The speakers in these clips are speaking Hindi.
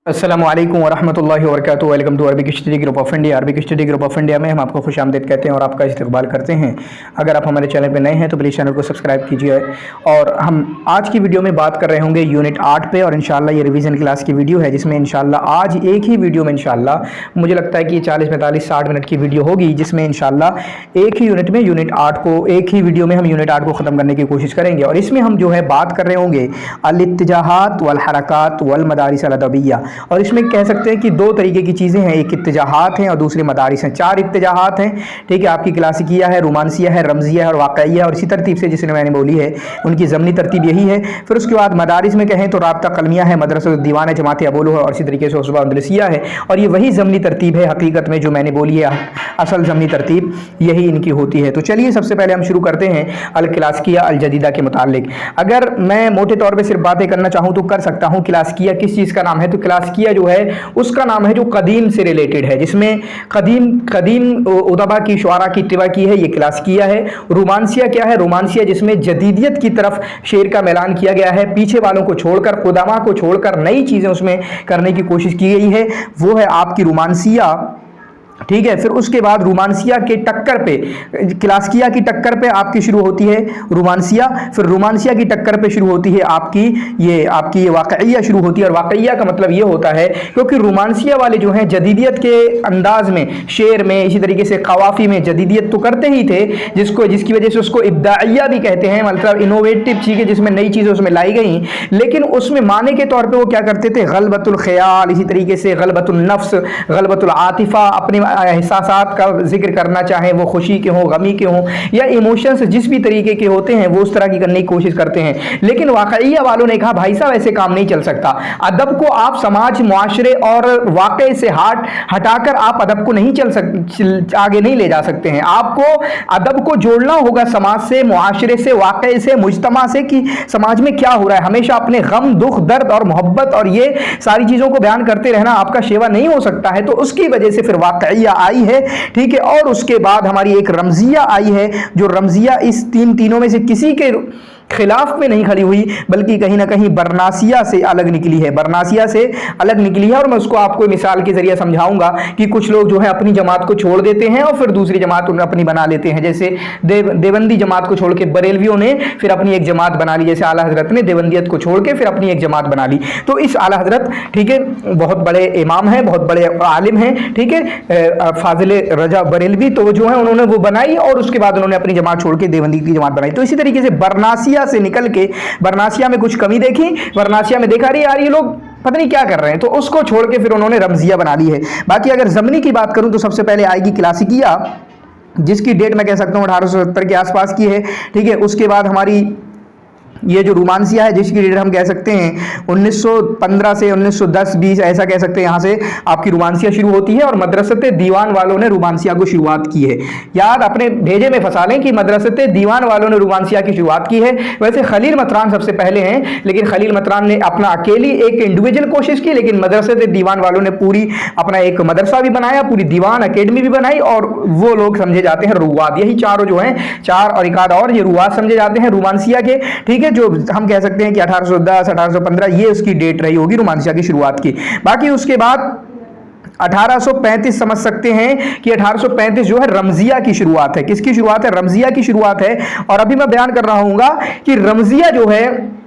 अस्सलामु अलैकुम वरहमतुल्लाहि वबरकातुहू। Welcome to Arabic study group of India. Arabic study group of India में हम आपको खुशामदीद कहते हैं और आपका इस्तकबाल करते हैं। अगर आप हमारे चैनल पर नए हैं तो प्लीज़ चैनल को सब्सक्राइब कीजिए। और हम आज की वीडियो में बात कर रहे होंगे यूनिट 8 पे, और इंशाल्लाह ये रिवीजन क्लास की वीडियो है जिसमें इंशाल्लाह आज एक ही वीडियो में इंशाल्लाह मुझे लगता है कि 40, 45, 60 मिनट की वीडियो होगी, जिसमें इंशाल्लाह एक ही यूनिट में यूनिट 8 को एक ही वीडियो में हम यूनिट 8 को ख़त्म करने की कोशिश करेंगे। और इसमें हम जो है बात कर रहे होंगे अल-इत्तिजाहात वल हरकात वल मदारिस अल अदबिया। और इसमें कह सकते हैं कि दो तरीके की चीज़ें हैं, एक इत्तिजाहात हैं और दूसरे मदारिस हैं। 4 इत्तिजाहात हैं, ठीक है। आपकी क्लासिकिया है, रोमांसिया है, रमजिया है और वाक़इया, और इसी तरतीब से जिसने मैंने बोली है उनकी ज़मनी तरतीब यही है। फिर उसके बाद मदारिस में कहें तो राब्ता कलमिया है, मदरसा दीवान है, जमात अबोलो है, और इसी तरीके से उसबा अंदलसिया है। और ये वही ज़मनी तरतीब है हकीकत में जो मैंने बोली है, असल ज़मनी तरतीब यही इनकी होती है। तो चलिए सबसे पहले हम शुरू करते हैं अल क्लासिकिया अल जदीदा के मुतालिक। अगर मैं मोटे तौर पर सिर्फ बातें करना चाहूँ तो कर सकता हूँ। क्लासिकिया किस चीज़ का नाम है? तो क्लासिकिया जो है उसका नाम है जो कदीम से रिलेटेड है, जिसमें कदीम उदबा की शुआरा की इत्तिबा की है, ये क्लासिकिया है। रोमांसिया क्या है? रोमांसिया जिसमें जदीदियत की तरफ शेर का ऐलान किया गया है, पीछे वालों को छोड़कर, खुदामा को छोड़कर नई चीज़ें उसमें करने की कोशिश की गई है, वो है आपकी रोमांसिया, ठीक है। फिर उसके बाद रोमांसिया के टक्कर पे, क्लासिकिया की टक्कर पे आपकी शुरू होती है रोमांसिया, फिर रोमांसिया की टक्कर पे शुरू होती है आपकी ये वाक़इया शुरू होती है। और वाक़इया का मतलब ये होता है क्योंकि रोमांसिया वाले जो हैं जदीदियत के अंदाज में, शेर में, इसी तरीके से कवाफ़ी में जदीदियत तो करते ही थे, जिसकी वजह से उसको इब्दाइया भी कहते हैं, मतलब इनोवेटिव चीज़ें जिसमें नई चीज़ें उसमें लाई गई। लेकिन उसमें माने के तौर पर वो क्या करते थे? गलबतुल ख़याल, इसी तरीके से गलबतुल नफ्स, गलबतुल आतिफ़ा, अपने एहसासात का जिक्र करना चाहें वो खुशी के हों, गमी के हों, या इमोशंस जिस भी तरीके के होते हैं वो उस तरह की करने की कोशिश करते हैं। लेकिन वाक़इया वालों ने कहा भाई साहब ऐसे काम नहीं चल सकता। अदब को आप समाज, मुआशरे और वाक़े से हटाकर आप अदब को नहीं आगे नहीं ले जा सकते हैं। आपको अदब को जोड़ना होगा समाज से, मुआशरे से, वाक़े से, मुजतमा से, कि समाज में क्या हो रहा है। हमेशा अपने गम, दुख, दर्द और मोहब्बत और ये सारी चीज़ों को बयान करते रहना आपका शेवा नहीं हो सकता है। तो उसकी वजह से फिर वाक़इया आई है, ठीक है। और उसके बाद हमारी एक रमजिया आई है, जो रमजिया इस तीनों में से किसी के खिलाफ में नहीं खड़ी हुई, बल्कि कहीं ना कहीं बरनासिया से अलग निकली है, बरनासिया से अलग निकली है। और मैं उसको आपको मिसाल के जरिए समझाऊंगा कि कुछ लोग जो है अपनी जमात को छोड़ देते हैं और फिर दूसरी जमात उन्हें अपनी बना लेते हैं। जैसे देवबंदी जमात को छोड़ के बरेलवियों ने फिर अपनी एक जमात बना ली, जैसे आला हजरत ने देवबंदियत को छोड़ के फिर अपनी एक जमात बना ली। तो इस आला हजरत, ठीक है, बहुत बड़े इमाम हैं, बहुत बड़े आलिम हैं, ठीक है, फाजिल रजा बरेलवी, तो जो है उन्होंने वो बनाई और उसके बाद उन्होंने अपनी जमात छोड़ के देवबंदी की जमात बनाई। तो इसी तरीके से बरनासिया से निकल के, बरनासिया में कुछ कमी देखी, बरनासिया में देखा रही यार ये लोग पता नहीं क्या कर रहे हैं, तो उसको छोड़ के फिर उन्होंने रमजिया बना ली है। बाकी अगर ज़मनी की बात करूं तो सबसे पहले आएगी क्लासिकिया, जिसकी डेट मैं कह सकता हूं 1870 के आसपास की है, ठीक है। उसके बाद हमारी ये जो रोमांसिया है, जिसकी डेट हम कह सकते हैं 1915 से 1910-20 ऐसा कह सकते हैं, यहाँ से आपकी रोमांसिया शुरू होती है। और मदरसते दीवान वालों ने रोमांसिया को शुरुआत की है। याद अपने भेजे में फंसा लें कि मदरसते दीवान वालों ने रोमांसिया की शुरुआत की है। वैसे खलील मतरान सबसे पहले हैं, लेकिन खलील मतरान ने अपना अकेली एक इंडिविजुअल कोशिश की, लेकिन मदरसते दीवान वालों ने पूरी अपना एक मदरसा भी बनाया, पूरी दीवान अकेडमी भी बनाई, और वो लोग समझे जाते हैं रुवाद। यही चारों जो हैं, 4 और 1 और ये रुवाद समझे जाते हैं रोमांसिया के, ठीक है। जो हम कह सकते हैं कि 1810, 1815 ये उसकी डेट रही होगी रोमांसिया की शुरुआत की। बाकी उसके बाद 1835 समझ सकते हैं कि 1835 जो है रमजिया की शुरुआत है। किसकी शुरुआत है? रमजिया की शुरुआत है। और अभी मैं बयान कर रहा हूँगा कि रमजिया जो है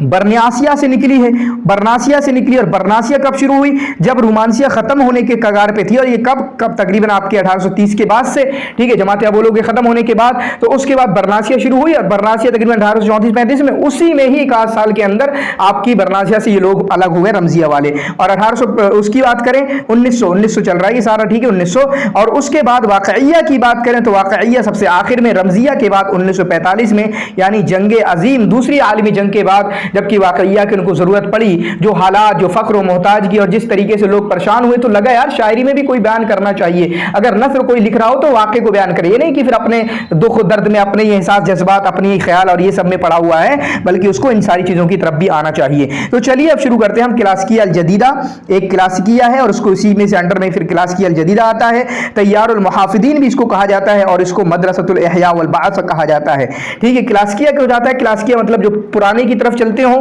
बरनासिया से निकली है, बरनासिया से निकली। और बरनासिया कब शुरू हुई? जब रोमांसिया खत्म होने के कगार पे थी। और ये कब तकरीबन आपके 1830 के बाद से, ठीक है, जमात अबोलो के खत्म होने के बाद। तो उसके बाद बरनासिया शुरू हुई, और बरनासिया तकरीबन 1834-35 में, उसी में ही 1 साल के अंदर आपकी बरनासिया से ये लोग अलग हुए रमजिया वाले। और 1800 उसकी बात करें 1900 चल रहा है ये सारा, ठीक है, 1900। और उसके बाद वाक़इया की बात करें तो वाक़इया सबसे आखिर में, रमजिया के बाद 1945 में, यानी जंग अजीम, दूसरी आलमी जंग के बाद, जबकि वाक़इया की उनको ज़रूरत पड़ी, जो हालात, जो फ़क्र और मोहताज की, और जिस तरीके से लोग परेशान हुए, तो लगा यार शायरी में भी कोई बयान करना चाहिए। अगर नस्र कोई लिख रहा हो तो वाक़े को बयान करे, ये नहीं कि फिर अपने दुख दर्द में अपने ये एहसास, जज्बात, अपनी ख्याल और ये सब में पड़ा हुआ है, बल्कि उसको इन सारी चीज़ों की तरफ भी आना चाहिए। तो चलिए अब शुरू करते हैं हम क्लासिकिया अल जदीदा। एक क्लासिकिया है और उसको इसी में से अंडर में फिर क्लासिकिया अल जदीदा आता है। तैयारुल मुहाफिदीन भी इसको कहा जाता है, और इसको मदरसतुल इहया वल बाअस कहा जाता है, ठीक है। क्लासिकिया क्यों जाता है? क्लासिकिया मतलब जो पुराने की तरफ चलते हों,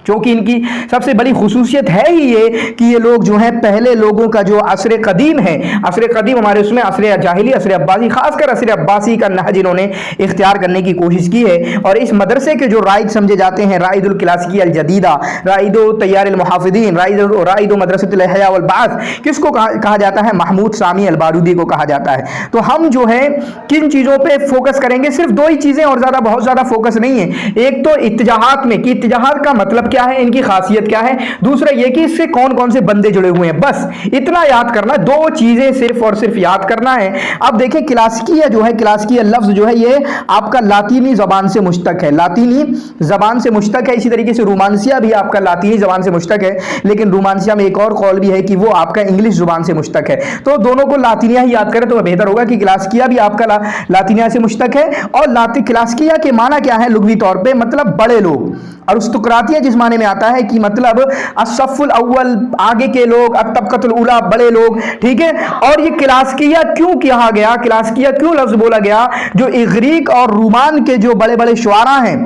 क्योंकि इनकी सबसे बड़ी खुसूसियत है ही ये कि ये लोग जो हैं पहले लोगों का जो असर कदीम है, असर कदीम हमारे उसमें असर जाहिली, असर अब्बासी, खासकर असर अब्बासी का नहज इन्होंने इख्तियार करने की कोशिश की है। और इस मदरसे के जो राइद समझे जाते हैं, राइदुल क्लासिकी अल जदीदा, राइदो तैयार मुहाफिदीन, राइदो मदरसतुल इहया वल बाअस, किसको कहा जाता है? महमूद सामी अल बारूदी को कहा जाता है। तो हम जो है किन चीज़ों पर फोकस करेंगे? सिर्फ दो ही चीज़ें और ज़्यादा बहुत ज़्यादा फोकस नहीं है। एक तो इत्तिजाहात में कि इत्तिजाहात का मतलब क्या है, इनकी खासियत क्या है, दूसरा ये कि इससे कौन कौन से बंदे जुड़े हुए हैं, बस इतना याद करना, दो चीजें सिर्फ और सिर्फ याद करना है। अब देखिए क्लासिकिया जो है, क्लासिकिया लफ्ज जो है ये आपका लातीनी जबान से मुश्तक है, लातीनी जबान से मुश्तक है। इसी तरीके से रोमांसिया भी आपका लातीनी जबान से मुश्तक है, लेकिन रोमांसिया में एक और कौल भी है कि वो आपका इंग्लिश जुबान से मुश्तक है। तो दोनों को लातीनिया ही याद करें तो बेहतर होगा कि क्लासिकिया भी आपका लातीनिया से मुश्तक है। और क्लासिकिया के माना क्या है लुगवी तौर पर? मतलब बड़े लोग। और अरिस्टोक्रातिया जिस माने में आता है कि मतलब असफ़ुल अव्वल, आगे के लोग, अत्तबक़तुल उला, बड़े लोग, ठीक है। और ये क्लासिकिया क्यों कहा गया, क्लासिकिया क्यों लफ्ज़ बोला गया? जो इग़रीक और रूमान के जो बड़े बड़े शुआरा हैं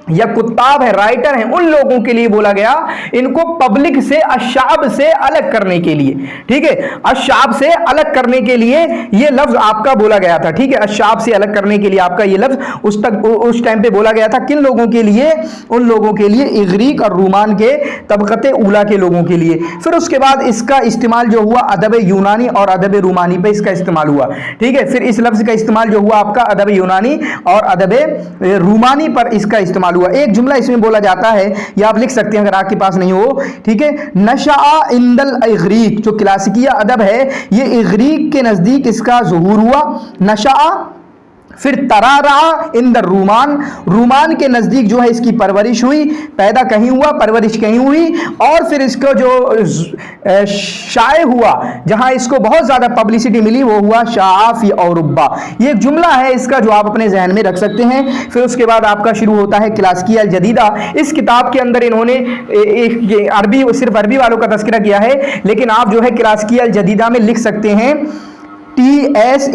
या कुत्ताब है, राइटर हैं, उन लोगों के लिए बोला गया, इनको पब्लिक से, अशाब से अलग करने के लिए, ठीक है, अशाब से अलग करने के लिए ये लफ्ज आपका बोला गया था, ठीक है। अशाब से अलग करने के लिए आपका ये लफ्ज उस टाइम पे बोला गया था। किन लोगों के लिए? उन लोगों के लिए, इग़रीक और रूमान के तबक़ते उला के लोगों के लिए। फिर उसके बाद इसका इस्तेमाल जो हुआ अदब यूनानी और अदब रूमानी पे इसका इस्तेमाल हुआ, ठीक है। फिर इस लफ्ज का इस्तेमाल जो हुआ आपका अदब यूनानी और अदब रूमानी पर इसका इस्तेमाल। एक जुमला इसमें बोला जाता है, या आप लिख सकते हैं अगर आपके पास नहीं हो, ठीक है। नशा इंदल इग़रीक, जो क्लासिकिया अदब है ये इग़रीक के नजदीक इसका ज़ुहूर हुआ, नशा। फिर तरारा इंदर रूमान, रूमान के नज़दीक जो है इसकी परवरिश हुई, पैदा कहीं हुआ, परवरिश कहीं हुई। और फिर इसको जो शाये हुआ, जहां इसको बहुत ज़्यादा पब्लिसिटी मिली, वो हुआ शाफी और रुब्बा। ये एक जुमला है इसका जो आप अपने जहन में रख सकते हैं। फिर उसके बाद आपका शुरू होता है क्लासिकिया अल जदीदा। इस किताब के अंदर इन्होंने अरबी, सिर्फ अरबी वालों का तज़किरा किया है, लेकिन आप जो है क्लासिकिया अल जदीदा में लिख सकते हैं टी.एस.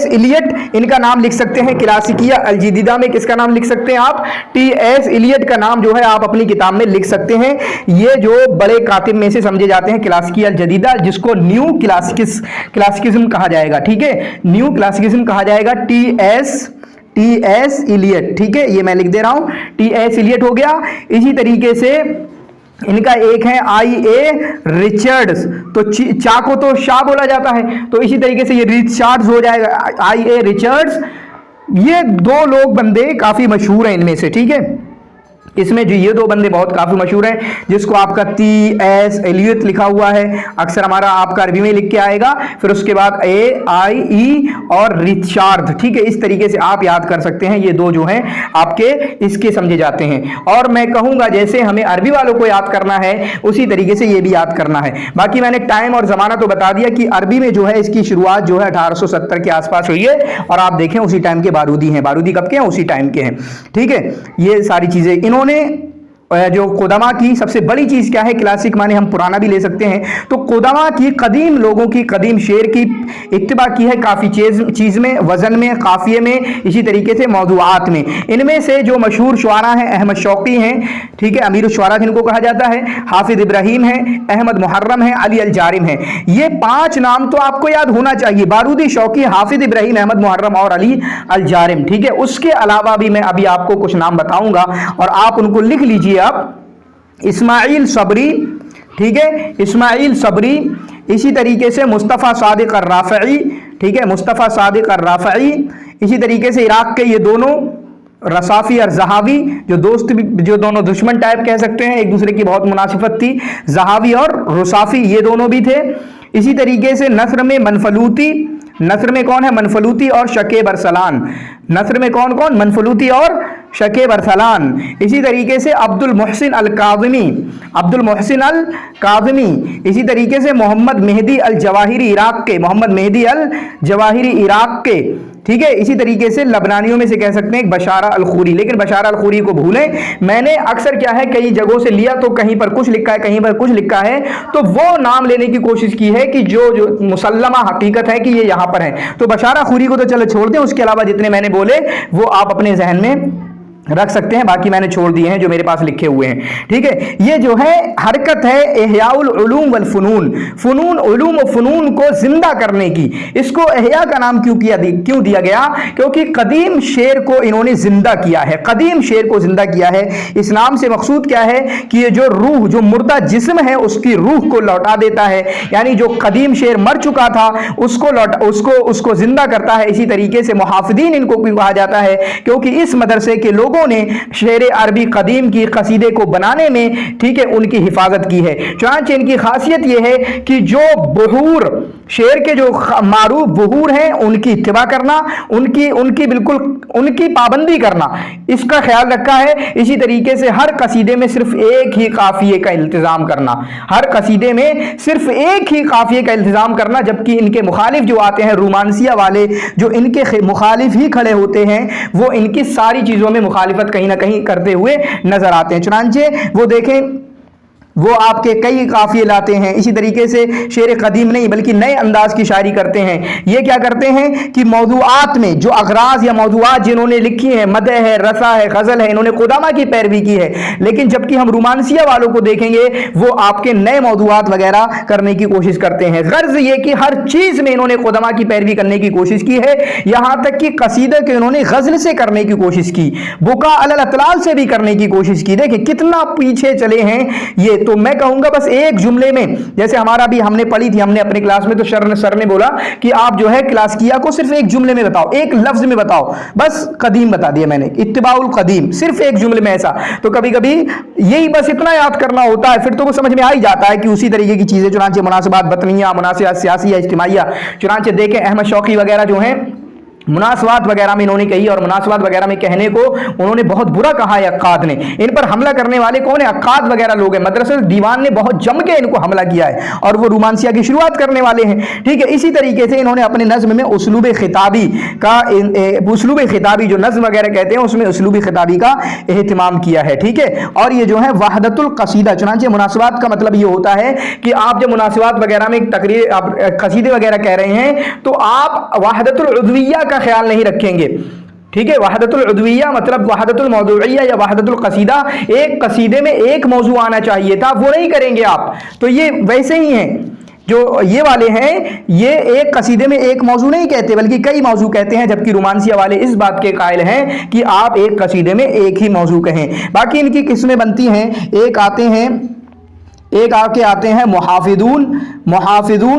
इलियट इनका नाम लिख सकते हैं। क्लासिकिया अल जदीदा में किसका नाम लिख सकते हैं आप? टी.एस. इलियट का नाम जो है आप अपनी किताब में लिख सकते हैं। ये जो बड़े कातिब में से समझे जाते हैं क्लासिकिया अल जदीदा, जिसको न्यू क्लासिकिज्म कहा जाएगा, ठीक है, न्यू क्लासिकिज्म कहा जाएगा। टी.एस. इलियट, ठीक है, ये मैं लिख दे रहा हूं, टी.एस. इलियट हो गया। इसी तरीके से इनका एक है I.A. रिचर्ड्स, तो चा को तो शाह बोला जाता है, तो इसी तरीके से ये रिचर्ड्स हो जाएगा, I.A. रिचर्ड्स। ये दो लोग बंदे काफ़ी मशहूर हैं इनमें से, ठीक है। इसमें जो ये दो बंदे बहुत काफ़ी मशहूर हैं, जिसको आपका T.S. एलियट लिखा हुआ है, अक्सर हमारा आपका अरबी में लिख के आएगा। फिर उसके बाद A.I.E. और रिचार्ड, ठीक है। इस तरीके से आप याद कर सकते हैं, ये दो जो हैं आपके इसके समझे जाते हैं। और मैं कहूँगा जैसे हमें अरबी वालों को याद करना है, उसी तरीके से ये भी याद करना है। बाकी मैंने टाइम और ज़माना तो बता दिया कि अरबी में जो है इसकी शुरुआत जो है 1870 के आसपास हुई है, और आप देखें उसी टाइम के बारूदी हैं। बारूदी कब के हैं? उसी टाइम के हैं, ठीक है। ये सारी चीज़ें इन्होंने जो कोदमा की सबसे बड़ी चीज़ क्या है? क्लासिक माने हम पुराना भी ले सकते हैं, तो कोदमा की कदीम लोगों की कदीम शेर की इत्तिबा की है काफ़ी चीज़ में, वज़न में, काफ़िए में, इसी तरीके से मौज़ूआत में। इनमें से जो मशहूर शुआरा हैं, अहमद शौकी हैं, ठीक है, अमीर शुआरा जिनको कहा जाता है, हाफिज़ इब्राहीम हैं, अहमद मुहर्रम हैं, अली अल जारिम हैं। ये 5 नाम तो आपको याद होना चाहिए, बारूदी, शौकी, हाफिज़ इब्राहीम, अहमद मुहर्रम और अली अल जारिम, ठीक है। उसके अलावा भी मैं अभी आपको कुछ नाम बताऊंगा और आप उनको लिख लीजिए। आप इस्माइल सबरी, ठीक है, इस्माइल सबरी, इसी तरीके से मुस्तफ़ा सादिक अर्राफ़ई, ठीक है, मुस्तफ़ा सादिक अर्राफ़ई। इसी तरीके से इराक के ये दोनों रसाफ़ी और जहावी, जो दोस्त भी, जो दोनों दुश्मन टाइप कह सकते हैं, एक दूसरे की बहुत मुनासिफत थी, जहावी और रुसाफ़ी, ये दोनों भी थे। इसी तरीके से नस्र में मनफलूती, नस्र में कौन है? मनफलूती और शकीब अरसलान। नस्र में कौन कौन? मनफलूती और शकीब अरसलान। इसी तरीके से अब्दुल मोहसिन अल काज़मी, अब्दुल मोहसिन अल काज़मी। इसी तरीके से Mohammed Mehdi al Jawahiri, Iraq के, Mohammed Mehdi al Jawahiri, Iraq के, ठीक है। इसी तरीके से लबनानियों में से कह सकते हैं बशारा अल खूरी, लेकिन बशारा अल खूरी को भूलें, मैंने अक्सर क्या है कई जगहों से लिया, तो कहीं पर कुछ लिखा है, कहीं पर कुछ लिखा है, तो वो नाम लेने की कोशिश की है कि जो मुसल्लमा हकीकत है कि ये यहाँ पर है। तो बशारा खूरी को तो चलो छोड़ दें, उसके अलावा जितने मैंने बोले वो आप अपने जहन में रख सकते हैं, बाकी मैंने छोड़ दिए हैं जो मेरे पास लिखे हुए हैं। ठीक है, ये जो है हरकत है इहयाउल उलूम वल फुनून, फुनून उलूम और फुनून को जिंदा करने की। इसको इहया का नाम क्यों दिया गया? क्योंकि कदीम शेर को इन्होंने जिंदा किया है, कदीम शेर को जिंदा किया है। इस नाम से मकसूद क्या है कि ये जो रूह, जो मुर्दा जिस्म है उसकी रूह को लौटा देता है, यानी जो कदीम शेर मर चुका था उसको जिंदा करता है। इसी तरीके से मुहाफिदीन इनको भी कहा जाता है, क्योंकि इस मदरसे के लोगों ने शेर अरबी कदीम की कसीदे को बनाने में, ठीक है, उनकी हिफाजत की है। चुनांचे इनकी खासियत यह है कि जो बुहूर, शेर के जो मारूफ बुहूर हैं उनकी इत्तिबा करना, उनकी पाबंदी करना, इसका ख्याल रखा है। इसी तरीके से हर कसीदे में सिर्फ एक ही काफिये का इल्तिजाम करना, हर कसीदे में सिर्फ एक ही काफिये का इल्तिजाम करना, जबकि इनके मुखालिफ जो आते हैं रोमांसिया वाले, जो इनके मुखालिफ ही खड़े होते हैं, वो इनकी सारी चीजों में मुखालिफत कहीं ना कहीं करते हुए नजर आते हैं। चुनांचे वो देखें, वो आपके कई काफिये लाते हैं। इसी तरीके से शेर कदीम नहीं बल्कि नए अंदाज की शायरी करते हैं। ये क्या करते हैं कि मौदूआत में जो अगराज या मौदूआत जिन्होंने लिखी है, मदह है, रसा है, गजल है, इन्होंने खुदामा की पैरवी की है। लेकिन जबकि हम रोमांसिया वालों को देखेंगे, वो आपके नए मौदूआत वगैरह करने की कोशिश करते हैं। गर्ज ये कि हर चीज में इन्होंने खुदामा की पैरवी करने की कोशिश की है, यहां तक कि कसीदे को इन्होंने गजल से करने की कोशिश की, बुका अलल अतलाल से भी करने की कोशिश की। देखिए कितना पीछे चले हैं ये। तो मैं कहूंगा बस एक जुमले में, जैसे हमारा भी हमने पढ़ी थी हमने अपने क्लास में, तो सर ने बोला कि आप जो है क्लासिकिया को सिर्फ एक जुमले में बताओ, एक लफ्ज में बताओ। बस कदीम बता दिया मैंने, इत्तिबाउल कदीम, सिर्फ एक जुमले में ऐसा। तो कभी कभी यही बस इतना याद करना होता है, फिर तो वो समझ में आ ही जाता है कि उसी तरीके की चीजें, चुनांचे मुनासिबात बतनिया, मुनासिबात सियासी या इज्तिमाइया। चुनांचे देखें अहमद शौकी वगैरह जो हैं मुनासबात वगैरह में इन्होंने कही, और मुनासबात वगैरह में कहने को उन्होंने बहुत बुरा कहा है अक्काद ने। इन पर हमला करने वाले कौन है? अक्काद वगैरह लोग हैं। मदरसे दीवान ने बहुत जम के इनको हमला किया है, और वो रोमांसिया की शुरुआत करने वाले हैं। ठीक है, इसी तरीके से इन्होंने अपने नज्म में उस्लूब खिताबी जो नज्म वगैरह कहते हैं उसमें उस्लूब खिताबी का एहतिमाम किया है। ठीक है, और ये जो है वहदतुल कसीदा, चुनांचे मुनासबात का मतलब ये होता है कि आप जब मुनासबात वगैरह में तकरीर कसीदे वगैरह कह रहे हैं तो आप वहदतुल उद्विया का ख्याल नहीं रखेंगे। ठीक है, वहदतुल उद्विया मतलब वहदतुल मौदूइया या वहदतुल कसीदा, एक कसीदे में एक मौजू आना चाहिए था, वो नहीं करेंगे आप। तो ये वैसे ही हैं जो ये वाले हैं, ये एक कसीदे में एक मौजू नहीं कहते बल्कि कई मौजू कहते हैं, जबकि रोमांसिया वाले इस बात के कायल हैं कि आप एक कसीदे में एक ही मौजू कहें। बाकी इनकी किस्में बनती हैं, एक आते हैं मुहाफिदून,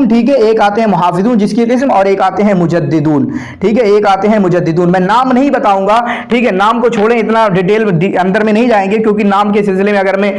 ठीक है, एक आते हैं मुहाफिदून जिसकी किस्म, और एक आते हैं मुजद्दिदून। ठीक है, एक आते हैं मुजद्दिदून। मैं नाम नहीं बताऊंगा, ठीक है, नाम को छोड़ें, इतना डिटेल अंदर में नहीं जाएंगे, क्योंकि नाम के सिलसिले में अगर मैं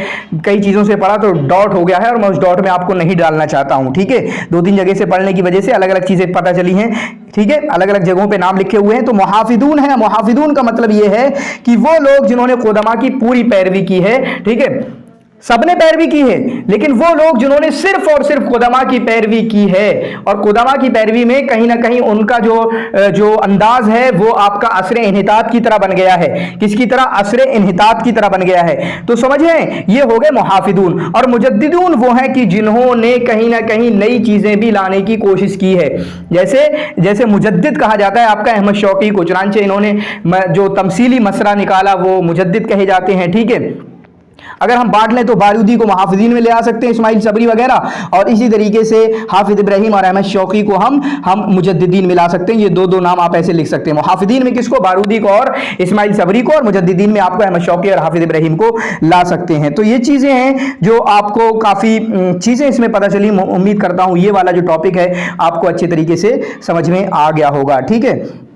कई चीज़ों से पढ़ा तो डॉट हो गया है, और मैं उस डॉट में आपको नहीं डालना चाहता हूँ। ठीक है, 2-3 जगह से पढ़ने की वजह से अलग अलग चीज़ें पता चली हैं। ठीक है, अलग अलग जगहों पे नाम लिखे हुए हैं। तो मुहाफिदून है, मुहाफिदून का मतलब ये है कि वो लोग जिन्होंने खुदमा की पूरी पैरवी की है। ठीक है, सबने पैरवी की है, लेकिन वो लोग जिन्होंने सिर्फ और सिर्फ खुदमा की पैरवी की है, और खुदमा की पैरवी में कहीं ना कहीं उनका जो अंदाज है वो आपका असरे इन्हितात की तरह बन गया है। किसकी तरह? असरे इन्हितात की तरह बन गया है। तो समझें, ये हो गए मुहाफिदून। और मुजद्दिदून वो हैं कि जिन्होंने कहीं ना कहीं नई चीजें भी लाने की कोशिश की है। जैसे मुजद्दिद कहा जाता है आपका अहमद शौकी को, चुनांचे इन्होंने जो तमसीली मसरा निकाला वो मुजद्दिद कहे जाते हैं। ठीक है, अगर हम बांट लें तो बारूदी को मुहाफिजीन में ले आ सकते हैं, इस्माइल सबरी वगैरह, और इसी तरीके से हाफिज इब्राहिम और अहमद शौकी को हम मुजद्दिदीन में ला सकते हैं। ये दो नाम आप ऐसे लिख सकते हैं, मुहाफिजीन में किसको? बारूदी को और इस्माइल सबरी को, और मुजद्दिदीन में आपको अहमद शौकी और हाफिज इब्राहिम को ला सकते हैं। तो ये चीज़ें हैं जो आपको काफ़ी चीज़ें इसमें पता चली। उम्मीद करता हूँ ये वाला जो टॉपिक है आपको अच्छे तरीके से समझ में आ गया होगा। ठीक है,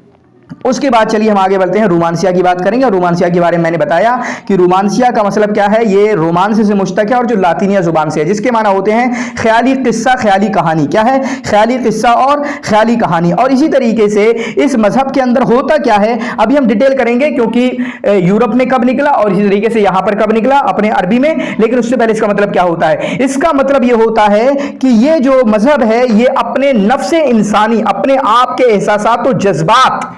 उसके बाद चलिए हम आगे बढ़ते हैं, रोमांसिया की बात करेंगे। और रोमांसिया के बारे में मैंने बताया कि रोमांसिया का मतलब क्या है, ये रोमांस से मुश्तक है और जो लातीनिया जुबान से है, जिसके माना होते हैं ख्याली किस्सा, ख्याली कहानी। क्या है? ख्याली किस्सा और ख्याली कहानी। और इसी तरीके से इस मजहब के अंदर होता क्या है अभी हम डिटेल करेंगे, क्योंकि यूरोप में कब निकला और इसी तरीके से यहां पर कब निकला अपने अरबी में। लेकिन उससे पहले इसका मतलब क्या होता है? इसका मतलब यह होता है कि ये जो मजहब है ये अपने नफ्से इंसानी, अपने आप के एहसासात और जज्बात,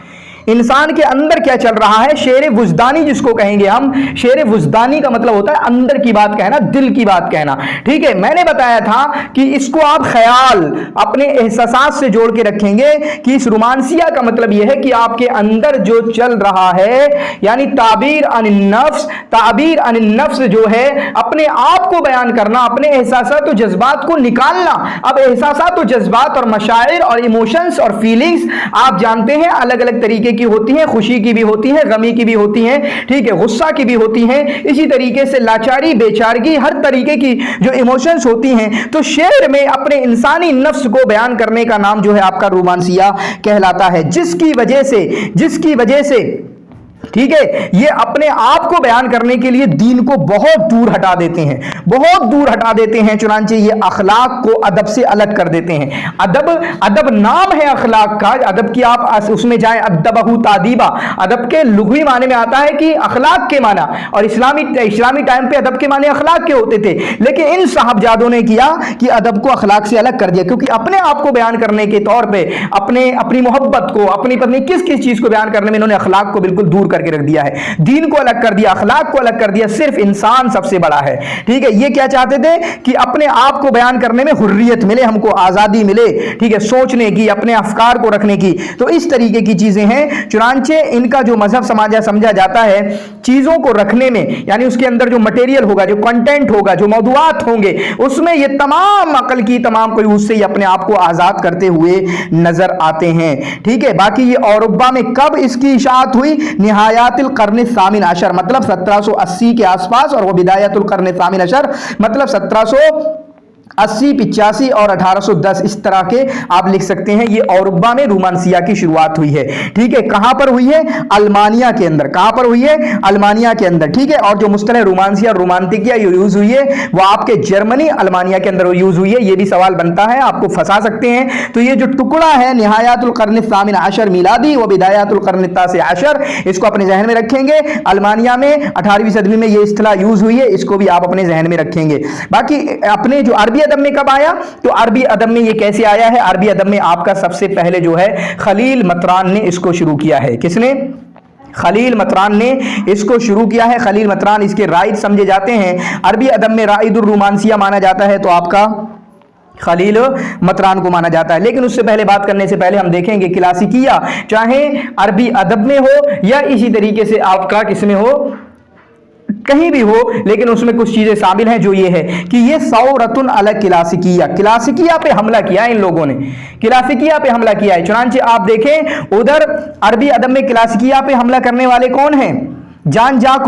इंसान के अंदर क्या चल रहा है, शेर वुजदानी जिसको कहेंगे हम। शेर वुजदानी का मतलब होता है अंदर की बात कहना, दिल की बात कहना। ठीक है, मैंने बताया था कि इसको आप ख्याल अपने एहसासात से जोड़ के रखेंगे कि इस रोमांसिया का मतलब यह है कि आपके अंदर जो चल रहा है, यानी ताबीर अन नफ्स जो है, अपने आप को बयान करना, अपने एहसासात और जज्बात को निकालना। अब एहसासात और जज्बात और मशाइर और इमोशंस और फीलिंग्स आप जानते हैं अलग अलग तरीके की होती हैं, खुशी की भी होती है, गमी की भी होती है, ठीक है, गुस्सा की भी होती है, इसी तरीके से लाचारी, बेचारगी, हर तरीके की जो इमोशंस होती हैं। तो शेर में अपने इंसानी नफ्स को बयान करने का नाम जो है आपका रोमांसिया कहलाता है, जिसकी वजह से ठीक है, ये अपने आप को बयान करने के लिए दीन को बहुत दूर हटा देते हैं, चुनांचे ये अखलाक को अदब से अलग कर देते हैं। अदब नाम है अखलाक का, अदब की आप उसमें जाएं, अदबहु तादीबा, अदब के लुग़वी माने में आता है कि अखलाक के माना, और इस्लामी टाइम पे अदब के माने अखलाक के होते थे। लेकिन इन साहबजादों ने किया कि अदब को अखलाक से अलग कर दिया, क्योंकि अपने आप को बयान करने के तौर पे अपनी मोहब्बत को, अपनी पत्नी किस चीज को बयान करने में इन्होंने अखलाक को बिल्कुल दूर करके रख दिया है, दीन को अलग कर दिया, अखलाक को अलग कर दिया, सिर्फ इंसान सबसे बड़ा है। ठीक है, ये क्या चाहते थे कि अपने आप को बयान करने में हुर्रियत मिले, हमको आजादी मिले, ठीक है, सोचने की, अपने अफकार को रखने की। तो इस तरीके की चीजें हैं। चुनांचे इनका जो मजहब समझा जाता है, चीजों को रखने में, यानी उसके अंदर जो मटेरियल होगा, जो कंटेंट होगा, जो मौदूआत होंगे, उसमें ये तमाम अकल की तमाम कोई उससे ही अपने आप को आजाद करते हुए नजर आते हैं। ठीक है, बाकी ये औरबा में कब इसकी इशाअत हुई, निहायातुल कर्न सामिन अशर, मतलब 1780 के आसपास, और वो बिदायतुल कर्न सामिन अशर मतलब 1780, 85 और 1810, इस तरह के आप लिख सकते हैं। ये औरबा में रोमांसिया की शुरुआत हुई है। ठीक है, कहां पर हुई है, अल्मानिया के अंदर। कहां पर हुई है, अल्मानिया के अंदर। ठीक है, और जो मुस्तलह रोमांसिया और रोमांटिकिया यूज हुई है वो आपके जर्मनी, अल्मानिया के अंदर यूज हुई है। ये भी सवाल बनता है, आपको फंसा सकते हैं। तो ये जो टुकड़ा है निहायातुल कर्न सामिन अशर मिलादी व बिदायतुल कर्न तासी अशर, इसको अपने जहन में रखेंगे। अल्मानिया में 18वीं सदी में ये इस्तिलाह यूज हुई है, इसको भी आप अपने जहन में रखेंगे। बाकी अपने जो अरबी अदब में कब आया, तो अरबी अदब में ये कैसे आया है, अरबी अदब में आपका सबसे पहले जो है खलील मतरान ने इसको शुरू किया है। किसने, खलील मतरान ने इसको शुरू किया है। खलील मतरान इसके राइड समझे जाते हैं। अरबी अदब में राइदुर रोमांसिया माना जाता है, तो आपका खलील मतरान को माना जाता है। लेकिन उससे पहले बात करने से पहले हम देखेंगे क्लासिकिया, चाहे अरबी अदब में हो या इसी तरीके से आपका किसमें हो, कहीं भी हो, लेकिन उसमें कुछ चीजें शामिल हैं, जो ये है कि ये सौरतुन अला क्लासिकिया पे हमला किया है। इन लोगों ने क्लासिकिया पे हमला किया है। चुनांचे आप देखें उधर अरबी अदब में क्लासिकिया पे हमला करने वाले कौन हैं, जान जाक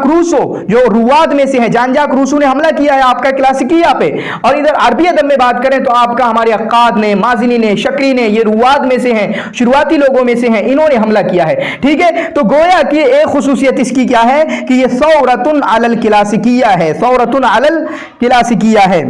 रूसो जो रुवाद में से है। जान जाक रूसो ने हमला किया है आपका क्लासिकिया पे। और इधर अरबी अदब में बात करें तो आपका हमारे अक्काद ने, माजिनी ने, शकरी ने, ये रुवाद में से हैं, शुरुआती लोगों में से हैं, इन्होंने हमला किया है। ठीक है, तो गोया कि एक खुसूसियत इसकी क्या है कि ये सौरतुन अलल क्लासिकिया है, सौरतुन अलल क्लासिकिया है।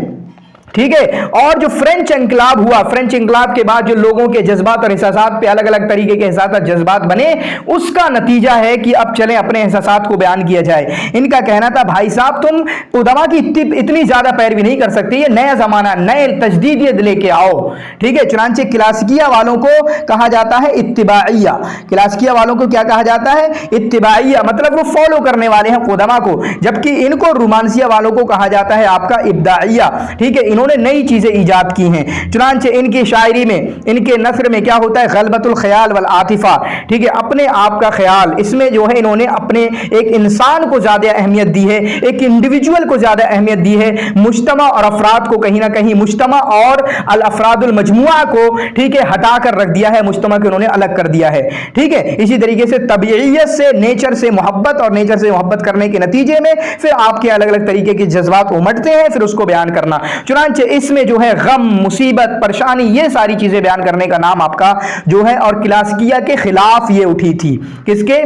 ठीक है, और जो फ्रेंच इंकलाब हुआ, फ्रेंच इंकलाब के बाद जो लोगों के जज्बात और एहसासात पे अलग अलग तरीके के एहसास जज्बात बने, उसका नतीजा है कि अब चले अपने एहसासात को बयान किया जाए। इनका कहना था भाई साहब तुम उदमा की इतनी ज्यादा पैरवी नहीं कर सकते, ये नया जमाना, नए तजदीद लेके आओ। ठीक है, चुनांचे क्लासिकिया वालों को कहा जाता है इत्तिबाइया। क्लासिकिया वालों को क्या कहा जाता है, इत्तिबाइया, मतलब वो फॉलो करने वाले हैं उदमा को, जबकि इनको रोमांसिया वालों को कहा जाता है आपका इब्दाइया। ठीक है, इन्होंने नई चीजें ईजाद की हैं। चुनांचे इनकी शायरी में, इनके नस्र में क्या होता है, गलबतुल ख्याल वल आतिफा। ठीक है, अपने आप का ख्याल, इसमें जो है इन्होंने अपने एक इंसान को ज्यादा अहमियत दी है, एक इंडिविजुअल को ज्यादा अहमियत दी है, मुज्तमा और अफराद को कहीं ना कहीं, मुज्तमा और अल अफरादुल मजमुआ को, ठीक है, हटाकर रख दिया है, मुज्तमा को उन्होंने अलग कर दिया है। ठीक है, इसी तरीके से तबीयत से, नेचर से मोहब्बत, और नेचर से मोहब्बत करने के नतीजे में फिर आपके अलग अलग तरीके के जज्बात उमड़ते हैं, फिर उसको बयान करना। चुनांचे इसमें जो है गम, मुसीबत, परेशानी, ये सारी चीजें बयान करने का नाम आपका जो है, और क्लासिकिया के खिलाफ ये उठी थी। किसके,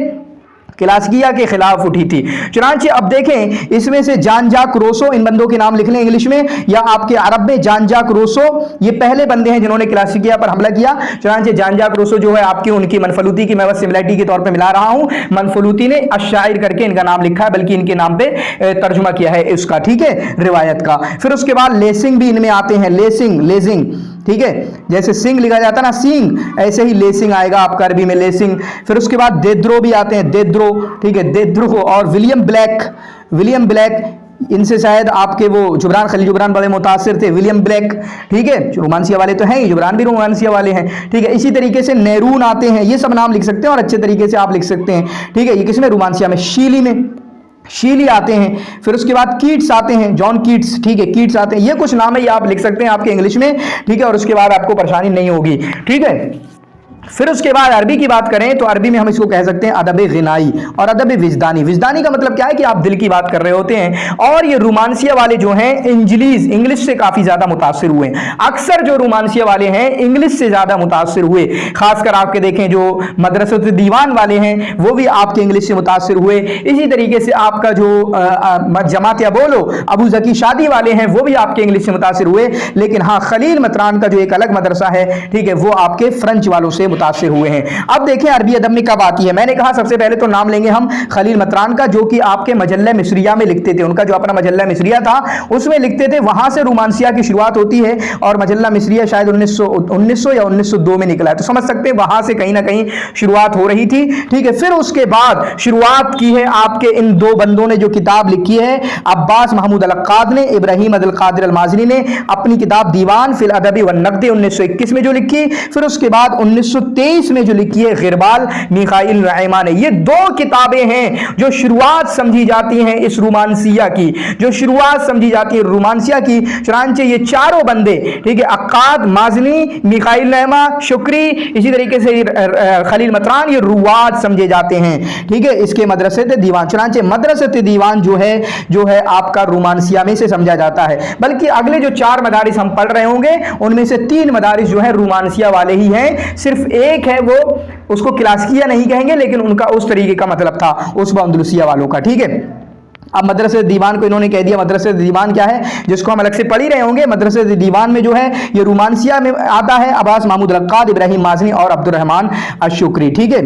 क्लासिकिया के खिलाफ उठी थी। चुनांचे अब देखें इसमें से जान जाक रूसो, इन बंदों के नाम लिख लें इंग्लिश में या आपके अरब में, जान जाक रूसो ये पहले बंदे हैं जिन्होंने क्लासिकिया पर हमला किया। चुनांचे जान जाक रूसो जो है आपकी, उनकी मनफलूती की मैं बस सिमिलरिटी के तौर पे मिला रहा हूं, मनफलूती ने अशायर करके इनका नाम लिखा है, बल्कि इनके नाम पे तर्जुमा किया है उसका, ठीक है, रिवायत का। फिर उसके बाद लेसिंग भी इनमें आते हैं, लेजिंग, ठीक है, जैसे सिंग लिखा जाता है ना सिंग, ऐसे ही लेसिंग आएगा आपका अरबी में लेसिंग। फिर उसके बाद देद्रो भी आते हैं, देद्रो, ठीक है, देद्रो। और विलियम ब्लैक, इनसे शायद आपके वो जुबरान, खलील जुबरान बड़े मुतासिर थे, विलियम ब्लैक, ठीक है, रोमांसिया वाले तो हैं ही, जुबरान भी रोमांसिया वाले हैं, ठीक है। इसी तरीके से नेरून आते हैं, ये सब नाम लिख सकते हैं और अच्छे तरीके से आप लिख सकते हैं, ठीक है। ये किसमें, रोमांसिया में, शीली आते हैं। फिर उसके बाद कीट्स आते हैं, जॉन कीट्स, ठीक है, कीट्स आते हैं। ये कुछ नाम है, ये आप लिख सकते हैं आपके इंग्लिश में, ठीक है, और उसके बाद आपको परेशानी नहीं होगी, ठीक है। फिर उसके बाद अरबी की बात करें तो अरबी में हम इसको कह सकते हैं अदब गिनाई और अदब विजदानी। विजदानी का मतलब क्या है कि आप दिल की बात कर रहे होते हैं। और ये रोमांसिया वाले जो हैं इंग्लिश से काफी ज्यादा मुतासिर हुए। अक्सर जो रोमांसिया वाले हैं इंग्लिश से ज्यादा मुतासिर हुए, खासकर आपके देखें जो मदरसत दीवान वाले हैं वो भी आपके इंग्लिश से मुतासिर हुए। इसी तरीके से आपका जो जमात बोलो अबू जकी शादी वाले हैं वो भी आपके इंग्लिश से मुतासिर हुए। लेकिन हाँ, खलील मतरान का जो एक अलग मदरसा है, ठीक है, वो आपके फ्रेंच वालों से मुतासिर हुए हैं। अब देखें अरबी अदब में कब आती है। मैंने कहा सबसे पहले तो नाम लेंगे हम खलील मतरान का, जो कि आपके मजल्ला मिस्रिया में लिखते थे। उनका जो अपना मजल्ला मिस्रिया था उसमें लिखते थे, वहां से रोमांसिया की शुरुआत होती है। और मजल्ला मिस्रिया शायद 1900 या 1902 में निकला है, तो समझ सकते हैं वहां से कहीं ना कहीं शुरुआत हो रही थी, ठीक है। फिर उसके बाद शुरुआत की है आपके इन दो बंदों ने जो किताब लिखी है, अब्बास महमूद अल-अक्काद ने, इब्राहिम अब्दुल कादिर अल-माज़नी ने अपनी किताब दीवान फिल अदबी व नक़द 1921 में जो लिखी। फिर उसके बाद 1923 में जो लिखी है गिरबाल मिखाइल रहमा ने। ये दो किताबें हैं जो शुरुआत समझी जाती हैं इस रोमांसिया की, जो शुरुआत समझी जाती है रोमांसिया की। चुनांचे ये चारों बंदे, ठीक है, अक्काद, माज़नी, मिखाइल रहमा, शुक्री, इसी तरीके से खलील मतरान, ये रुवात समझे जाते हैं, ठीक है, इसके मदरसे दीवान। चुनांचे मदरसे दीवान जो है आपका रोमांसिया में से समझा जाता है। बल्कि अगले जो 4 मदारिस हम पढ़ रहे होंगे उनमें से 3 मदारिस जो है रोमांसिया वाले ही हैं। सिर्फ एक है, वो उसको क्लासिकिया नहीं कहेंगे, लेकिन उनका उस तरीके का मतलब था उस अंदलुसिया वालों का, ठीक है। अब मदरसे दीवान को इन्होंने कह दिया। मदरसे दीवान क्या है, जिसको हम अलग से पढ़ ही रहे होंगे। मदरसे दीवान में जो है ये रोमांसिया में आता है अब्बास महमूद अल-अक्काद, इब्राहिम माज़नी और अब्दुर्रहमान अश-शुक्री, ठीक है।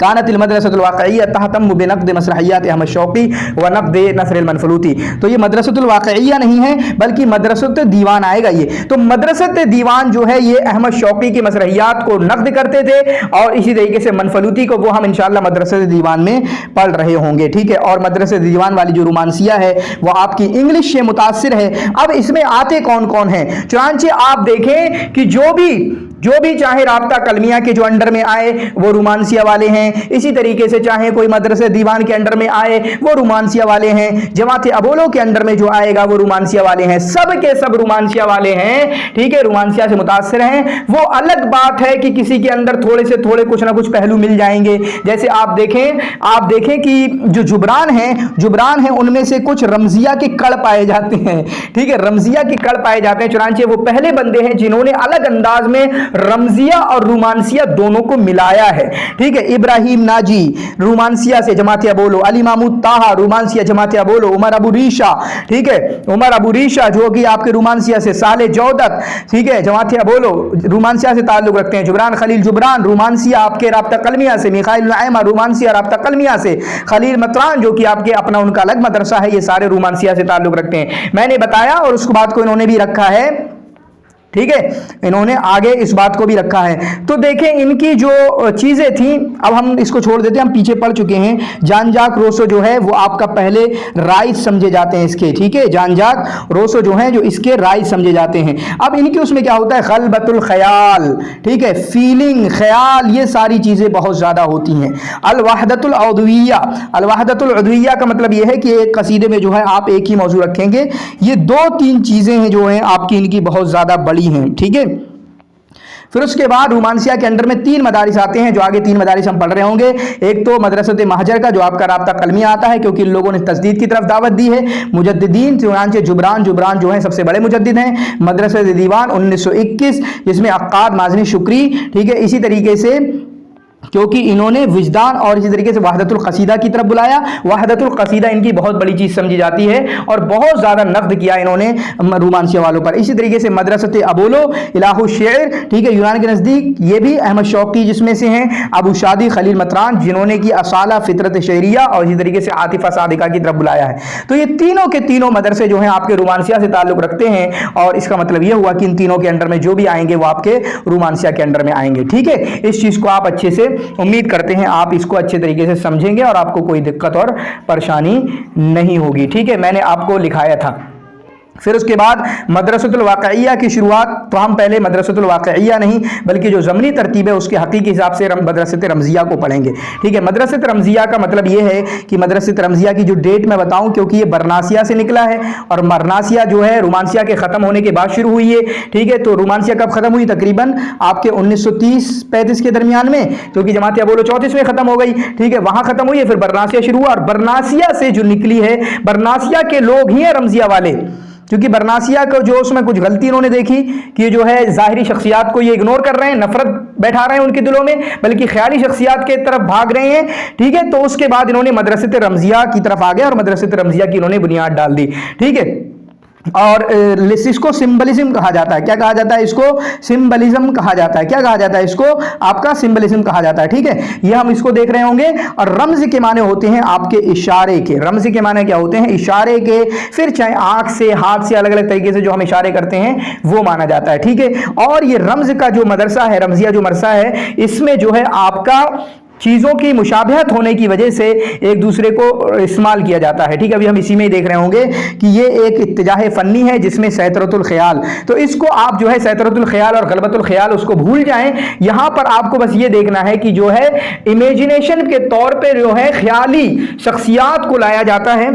कानतिल मदरसतुल वाक़इय्या तहतम्मु बिनक़्द मसरहियात अहमद शौक़ी व नक़्द नसर अल-मनफ़लूती। तो ये मदरसतुल वाक़इय्या नहीं है बल्कि मदरसत दीवान आएगा ये। तो मदरसत दीवान जो है ये अहमद शौक़ी की मसरहियात को नक़्द करते थे और इसी तरीके से मनफ़लूती को वो हम इंशाअल्लाह मदरसत दीवान में पढ़ रहे होंगे, ठीक है। और मदरसत दीवान वाली जो रोमांसिया है वो आपकी इंग्लिश से मुतासिर है। अब इसमें आते कौन कौन हैं, चुनांचे आप देखें कि जो भी चाहे राब्ता कलमिया के जो अंडर में आए वो रोमांसिया वाले हैं। इसी तरीके से चाहे कोई मदरसे दीवान के अंडर में आए वो रोमांसिया वाले हैं। जमात अबोलो के अंडर में जो आएगा वो रोमांसिया वाले हैं। सब के सब रोमांसिया वाले हैं, ठीक है, रोमांसिया से मुतासिर हैं। वो अलग बात है कि किसी के अंदर थोड़े से थोड़े कुछ ना कुछ पहलू मिल जाएंगे। जैसे आप देखें कि जो जुबरान हैं उनमें से कुछ रमजिया के कड़ पाए जाते हैं, ठीक है, रमजिया के कड़ पाए जाते हैं। चुनांचे वो पहले बंदे हैं जिन्होंने अलग अंदाज में रमजिया और रोमांसिया दोनों को मिलाया है, ठीक है। इब्राहिम नाजी रोमांसिया से जमात अबोलो, अली महमूद ताहा रोमांसिया जमात अबोलो, उमर अबू रीशा, ठीक है, उमर अबू रीशा जो कि आपके रोमांसिया से, साले जौदत, ठीक है, जमात अबोलो रोमांसिया से ताल्लुक रखते हैं। जुबरान खलील जुबरान रोमांसिया आपके राब्ता कलमिया से, मिखाइल रहमा रोमांसिया राब्ता कलमिया से, खलील मतरान जो कि आपके अपना उनका अलग मदरसा है, ये सारे रोमांसिया से ताल्लुक रखते हैं। मैंने बताया और उसके बाद को इन्होंने भी रखा है, ठीक है, इन्होंने आगे इस बात को भी रखा है। तो देखें इनकी जो चीजें थी, अब हम इसको छोड़ देते हैं, हम पीछे पढ़ चुके हैं। जान जाक रोसो जो है वो आपका पहले राइज समझे जाते हैं इसके, ठीक है, जान जाक रोसो जो है जो इसके राइज समझे जाते हैं। अब इनके उसमें क्या होता है, गलबतुल ख्याल, ठीक है, फीलिंग, ख्याल, ये सारी चीजें बहुत ज्यादा होती हैं। अल वहदतुल उदविया का मतलब ये है कि एक कसीदे में जो है आप एक ही मौजू रखेंगे। ये 2-3 चीजें हैं जो हैं आपकी इनकी बहुत ज्यादा बड़ी हैं, ठीक है। फिर उसके बाद रोमांसिया के अंडर में 3 मदारिस आते हैं, जो आगे 3 मदारिस हम पढ़ रहे होंगे। एक तो मदरसत महजर का जो आपका राब्ता कलमिया आता है, क्योंकि इन लोगों ने तस्दीद की तरफ दावत दी है। मुजद्दिदीन चुनांचे जुबरान जो है सबसे बड़े मुजद्दिद हैं। मदरसत दीवान 1921 जिसमें अक्काद, माज़नी, शुक्री, ठीक है। इसी तरीके से क्योंकि इन्होंने विजदान और इसी तरीके से वहदतुल कसीदा की तरफ बुलाया। वहदतुल कसीदा इनकी बहुत बड़ी चीज़ समझी जाती है और बहुत ज़्यादा नक़्द किया इन्होंने रोमांसिया वालों पर। इसी तरीके से मदरसत अबोलो इलाहु शेर, ठीक है, यूनान के नज़दीक, ये भी अहमद शौकी जिसमें से हैं, अबू शादी खलील मतरान जिन्होंने की असाला फितरत शहरिया और इसी तरीके से आतिफा सादिका की तरफ बुलाया है। तो ये तीनों के तीनों मदरसे जो हैं आपके रोमांसिया से ताल्लुक़ रखते हैं और इसका मतलब ये हुआ कि इन तीनों के अंडर में जो भी आएंगे वो आपके रोमांसिया के अंडर में आएंगे। ठीक है, इस चीज़ को आप अच्छे से, उम्मीद करते हैं आप इसको अच्छे तरीके से समझेंगे और आपको कोई दिक्कत और परेशानी नहीं होगी। ठीक है, मैंने आपको लिखाया था। फिर उसके बाद मदरसतुल वाक़इया की शुरुआत, तो हम पहले मदरसतुल वाक़इया नहीं बल्कि जो ज़मनी तरतीब है उसके हकीकी हिसाब से मदरसत रमज़िया को पढ़ेंगे। ठीक है, मदरसत रमज़िया का मतलब ये है कि मदरसत रमज़िया की जो डेट मैं बताऊं, क्योंकि ये बरनासिया से निकला है और बरनासिया जो है रोमांसिया के ख़त्म होने के बाद शुरू हुई है। ठीक है, तो रोमांसिया कब ख़त्म हुई? तकरीबन आपके 1930-35 के दरमियान में, क्योंकि जमात बोलो 34 में ख़त्म हो गई। ठीक है, वहाँ ख़त्म हुई है, फिर बरनासिया शुरू हुआ और बरनासिया से जो निकली है, बरनासिया के लोग ही हैं रमज़िया वाले, क्योंकि बरनासिया को जो उसमें कुछ गलती इन्होंने देखी कि जो है ज़ाहिरी शख्सियात को ये इग्नोर कर रहे हैं, नफरत बैठा रहे हैं उनके दिलों में, बल्कि ख्याली शख्सियात के तरफ भाग रहे हैं। ठीक है, तो उसके बाद इन्होंने मदरसत रमज़िया की तरफ आ गए और मदरसत रमज़िया की इन्होंने बुनियाद डाल दी। ठीक है, और इसको सिंबलिज्म कहा जाता है। क्या कहा जाता है इसको? सिंबलिज्म कहा जाता है। क्या कहा जाता है इसको? आपका सिंबलिज्म कहा जाता है। ठीक है, ये हम इसको देख रहे होंगे। और रम्ज के माने होते हैं आपके इशारे के। रम्ज के माने क्या होते हैं? इशारे के। फिर चाहे आंख से, हाथ से, अलग अलग तरीके से जो हम इशारे करते हैं वो माना जाता है। ठीक है, और ये रम्ज का जो मदरसा है, रमजिया जो मदरसा है, इसमें जो है आपका चीज़ों की मुशाबहत होने की वजह से एक दूसरे को इस्तेमाल किया जाता है। ठीक है, अभी हम इसी में ही देख रहे होंगे कि ये एक इत्तिजाह फ़न्नी है जिसमें सैतरतुल ख़याल, तो इसको आप जो है सैतरतुल ख़याल और गलबतुल ख़याल उसको भूल जाएं। यहाँ पर आपको बस ये देखना है कि जो है इमेजिनेशन के तौर पे जो है ख़याली शख्सियात को लाया जाता है।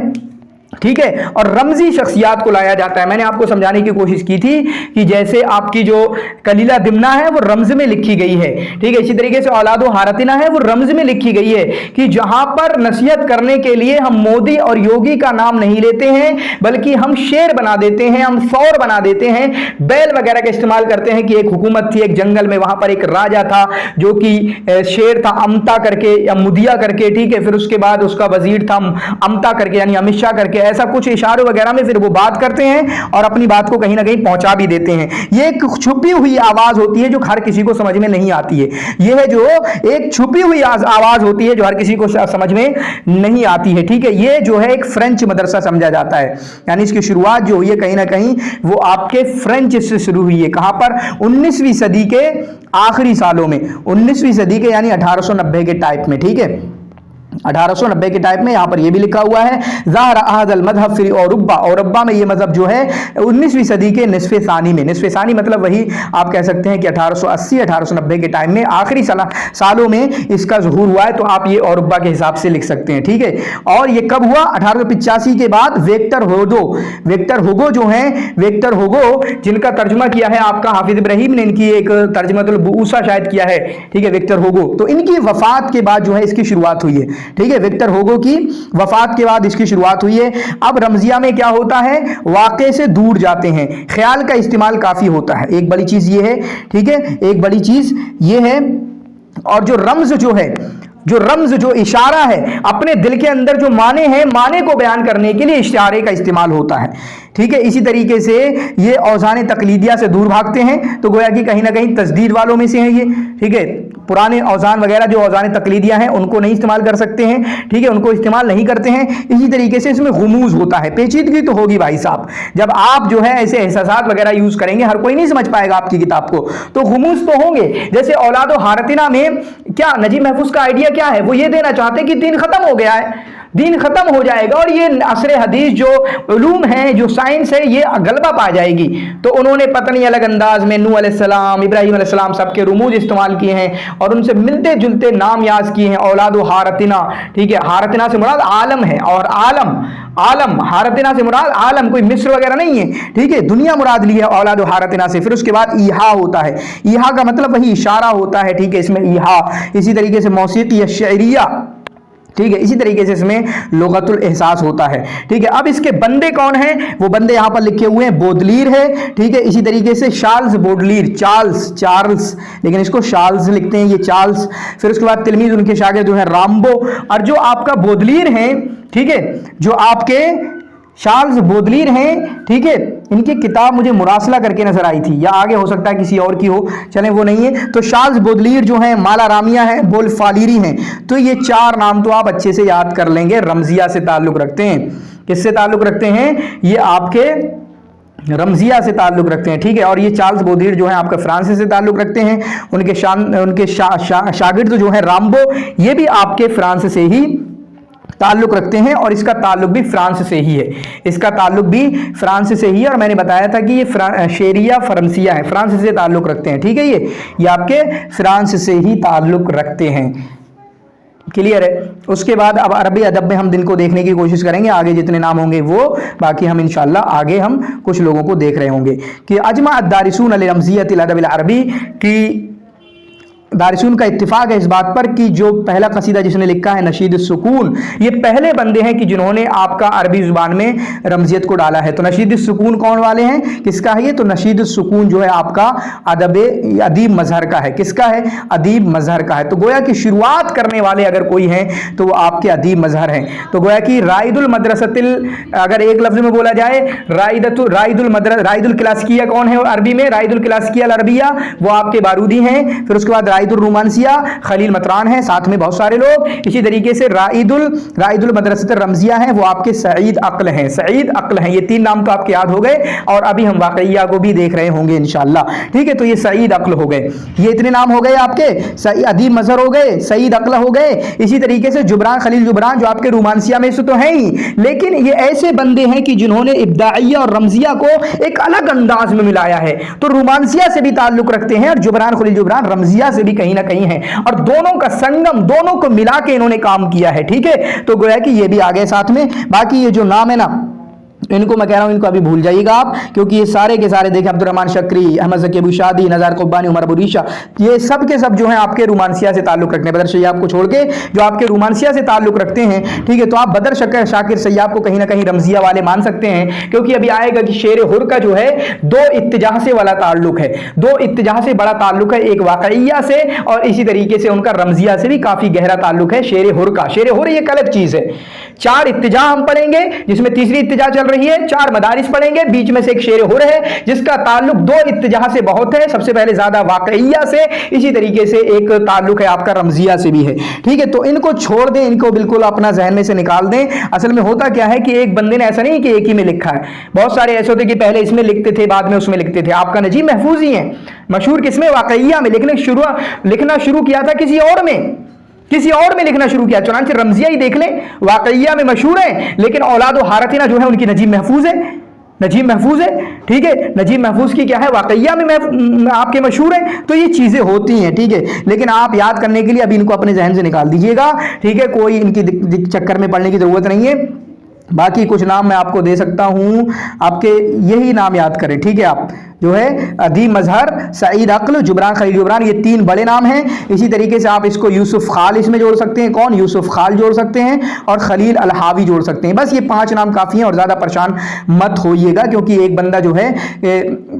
ठीक है, और रमजी शख्सियात को लाया जाता है। मैंने आपको समझाने की कोशिश की थी कि जैसे आपकी जो कलीला दिमना है वो रमज में लिखी गई है। ठीक है, इसी तरीके से औलादो हारतिना है वो रमज में लिखी गई है कि जहां पर नसीहत करने के लिए हम मोदी और योगी का नाम नहीं लेते हैं, बल्कि हम शेर बना देते हैं, हम सौर बना देते हैं, बैल वगैरह का इस्तेमाल करते हैं कि एक हुकूमत थी एक जंगल में, वहां पर एक राजा था जो कि शेर था अमता करके या मुदिया करके। ठीक है, फिर उसके बाद उसका वजीर था अमता करके यानी अमित शाह करके, ऐसा कुछ इशारों वगैरह में फिर वो बात करते हैं और अपनी बात को कहीं ना कहीं पहुंचा भी देते हैं। ये एक छुपी हुई आवाज होती है जो हर किसी को समझ में नहीं आती है। यह है जो एक छुपी हुई आवाज होती है जो हर किसी को समझ में नहीं आती है। ठीक है, ये जो है एक फ्रेंच मदरसा समझा जाता है, यानी इसकी शुरुआत जो हुई है कहीं ना कहीं वो आपके फ्रेंच से शुरू हुई है। कहां पर? 19वीं सदी के आखिरी सालों में, 19वीं सदी के यानी 1890 के टाइप में। ठीक है, 1890 के टाइप में। यहाँ पर यह भी लिखा हुआ है ज़ाहरा अहदल मज़हब फिर औरब्बा में ये मज़हब जो है 19वीं सदी के निस्फ़े सानी में, निस्फ़े सानी मतलब वही आप कह सकते हैं कि 1880-1890 के टाइम में आखिरी सालों में इसका ज़ुहूर हुआ है, तो आप ये औरब्बा के हिसाब से लिख सकते हैं। ठीक है, और ये कब हुआ? 1885 के बाद विक्टर हुगो जो हैं, विक्टर हुगो जिनका तर्जुमा किया है आपका हाफिज इब्राहिम ने, इनकी एक तर्जुमतुल बुऊसा शायद किया है। ठीक है, विक्टर हुगो, तो इनकी वफात के बाद जो है इसकी शुरुआत हुई है। ठीक है, विक्टर हुगो की वफात के बाद इसकी शुरुआत हुई है। अब रमजिया में क्या होता है? वाक़े से दूर जाते हैं, ख्याल का इस्तेमाल काफी होता है। एक बड़ी चीज ये है। ठीक है, एक बड़ी चीज ये है। और जो रम्ज जो इशारा है, अपने दिल के अंदर जो माने हैं, माने को बयान करने के लिए इशारे का इस्तेमाल होता है। ठीक है, इसी तरीके से ये औज़ान तकलीदिया से दूर भागते हैं, तो गोया कि कहीं ना कहीं तजदीद वालों में से हैं ये। ठीक है, पुराने औज़ान वगैरह जो औज़ान तकलीदिया हैं उनको नहीं इस्तेमाल कर सकते हैं। ठीक है, उनको इस्तेमाल नहीं करते हैं। इसी तरीके से इसमें गुमूज होता है, पेचीदगी तो होगी भाई साहब। जब आप जो है ऐसे एहसासात वगैरह यूज़ करेंगे, हर कोई नहीं समझ पाएगा आपकी किताब को, तो गुमूज तो होंगे। जैसे औलादो हारतिना में क्या नजीब महफूज का आइडिया क्या है? वो ये देना चाहते हैं कि दीन खत्म हो गया है, दीन खत्म हो जाएगा और ये असरे हदीस जो उलूम है, जो साइंस है, ये गलबा पा जाएगी। तो उन्होंने पता नहीं अलग अंदाज में नूह अलैहिस्सलाम, इब्राहीम अलैहिस्सलाम सबके रुमूज इस्तेमाल किए हैं और उनसे मिलते जुलते नाम याद किए हैं। औलादो हारतिना, ठीक है, हारतिना से मुराद आलम है और आलम हारतिना से मुराद आलम, कोई मिस्र वगैरह नहीं है। ठीक है, दुनिया मुराद ली है औलादो हारतिना से। फिर उसके बाद ईहा होता है, ईहा का मतलब वही इशारा होता है। ठीक है, इसमें ईहा। इसी तरीके से मौसीकी या शायरिया, ठीक है। इसी तरीके से इसमें लुगतुल एहसास होता है। ठीक है, अब इसके बंदे कौन हैं, वो बंदे यहां पर लिखे हुए हैं, बोदलीर है। ठीक है, इसी तरीके से चार्ल्स बोडलीर, चार्ल्स, लेकिन इसको चार्ल्स लिखते हैं, ये चार्ल्स। फिर उसके बाद तिलमीज उनके शागिर्द जो है राम्बो। और जो आपका बोदलीर हैं, ठीक है, जो आपके चार्ल्स बोदलीर हैं, ठीक है, इनकी किताब मुझे मुरासला करके नजर आई थी, या आगे हो सकता है किसी और की हो, चलें वो नहीं है। तो चार्ल्स बोदलीर जो है, माला रामिया है, बोलफालिरी हैं। तो ये चार नाम तो आप अच्छे से याद कर लेंगे, रमजिया से ताल्लुक रखते हैं। किससे ताल्लुक रखते हैं, ये आपके रमजिया से ताल्लुक रखते हैं। ठीक है, और ये चार्ल्स बोदलीर जो है आपका फ्रांस से ताल्लुक रखते हैं। उनके शागिर्द जो है राम्बो, ये भी आपके फ्रांस से ही ताल्लुक रखते हैं, और इसका ताल्लुक भी फ्रांस से ही है, इसका ताल्लुक भी फ्रांस से ही है। और मैंने बताया था कि ये शेरिया फ्रांसिया है, फ्रांस से ताल्लुक रखते हैं। ठीक है, ये आपके फ्रांस से ही ताल्लुक रखते हैं। क्लियर है। उसके बाद अब अरबी अदब में हम दिन को देखने की कोशिश करेंगे, आगे जितने नाम होंगे वो, बाकी हम इंशाल्लाह आगे हम कुछ लोगों को देख रहे होंगे। कि अजमा अद-दारिसून अल रमज़िय्यत अल अदब अल अरबी, की दारिसून का इत्तिफाक है इस बात पर कि जो पहला कसीदा जिसने लिखा है नशीद सुकून, ये पहले बंदे हैं कि जिन्होंने आपका अरबी जुबान में रमजियत को डाला है। तो नशीद सुकून कौन वाले हैं, किसका है ये, तो नशीद सुकून जो है आपका अदीब मजहर का है। किसका है, अदीब मजहर का है। तो गोया की शुरुआत करने वाले अगर कोई हैं तो वो आपके अदीब मजहर हैं। तो गोया की राइदुल मदरसतिल, अगर एक लफ्ज में बोला जाए, राइदुल क्लासिकिया कौन है अरबी में, राइदुल क्लासिकिया अरबिया, वो आपके बारूदी हैं। फिर उसके बाद राइदुल रोमांसिया खलील मतरान है, साथ में बहुत सारे लोग। इसी तरीके से राइदुल मदरसत रमजिया है, वो आपके सईद अक्ल हैं, सईद अक्ल हैं। ये तीन नाम तो आपके याद हो गए, और अभी हम वाकइया को भी देख रहे होंगे इंशाल्लाह। ठीक है, तो ये सईद अक्ल हो गए, ये इतने नाम हो गए आपके, अदीब मजहर हो गए, सईद अक्ल हो गए। इसी तरीके से जुबरान, खलील जुबरान जो आपके रोमांसिया में से तो हैं ही, लेकिन ये ऐसे बंदे हैं कि जिन्होंने इब्दाइया और रमजिया को एक अलग अंदाज में मिलाया है। तो रोमांसिया से भी ताल्लुक रखते हैं, और जुबरान खलील जुबरान रमजिया से भी कहीं ना कहीं है, और दोनों का संगम, दोनों को मिला के इन्होंने काम किया है। ठीक है, तो गोया कि ये भी आ गए साथ में। बाकी ये जो नाम है ना, इनको मैं कह रहा हूं, इनको अभी भूल जाइएगा आप, क्योंकि ये सारे के सारे देखें, अब्दुर्रहमान शक्री, अहमद ज़की अबू शादी, नज़ार कुब्बानी, उमर बुरीशा, ये सब के सब जो हैं आपके रोमांसिया से ताल्लुक रखते हैं। बदर सैयाब को छोड़ के जो आपके रोमांसिया से ताल्लुक रखते हैं, ठीक है, तो आप बदर शाकिर सैयाब को कहीं ना कहीं रमजिया वाले मान सकते हैं, क्योंकि अभी आएगा कि शेर हुर का जो है दो इत्तिजाह से वाला ताल्लुक है, दो इत्तिजाह से बड़ा ताल्लुक है, एक वाकइया से और इसी तरीके से उनका रमजिया से भी काफी गहरा ताल्लुक है शेर हुर का। शेर हुर एक अलग चीज है। चार इत्तिजा हम पढ़ेंगे, जिसमें तीसरी इत्तिजा चल रही है, चार मदारिस पढ़ेंगे, बीच में से एक शेर हुर है जिसका ताल्लुक दो इत्तिजा से बहुत है, सबसे पहले ज्यादा वाकइया से, इसी तरीके से एक ताल्लुक है आपका रमजिया से भी है। ठीक है, तो इनको छोड़ दें, इनको बिल्कुल अपना जहन में से निकाल दें। असल में होता क्या है कि एक बंदे ने ऐसा नहीं कि एक ही में लिखा है, बहुत सारे ऐसे होते कि पहले इसमें लिखते थे बाद में उसमें लिखते थे। आपका नजीब महफूज ही है मशहूर किसमें, वाकइया में, लिखना शुरू किया था किसी और में लिखना शुरू किया। चुनांचे रमजिया ही देख लें, वाकइया में मशहूर है, लेकिन औलाद हारतिना जो है उनकी नजीब महफूज है, नजीब महफूज है। ठीक है, नजीब महफूज की क्या है, वाकइया में आपके मशहूर है। तो ये चीजें होती हैं, ठीक है, लेकिन आप याद करने के लिए अभी इनको अपने जहन से निकाल दीजिएगा। ठीक है, कोई इनकी चक्कर में पड़ने की जरूरत नहीं है। बाकी कुछ नाम मैं आपको दे सकता हूं, आपके यही नाम याद करें। ठीक है, आप जो है अदीब मजहर, सईद अक्ल, जुबरान खलील जुबरान, ये तीन बड़े नाम हैं। इसी तरीके से आप इसको यूसुफ खाल इसमें जोड़ सकते हैं, कौन, यूसुफ खाल जोड़ सकते हैं, और खलील अलहावी जोड़ सकते हैं। बस ये पांच नाम काफ़ी हैं, और ज़्यादा परेशान मत होइएगा, क्योंकि एक बंदा जो है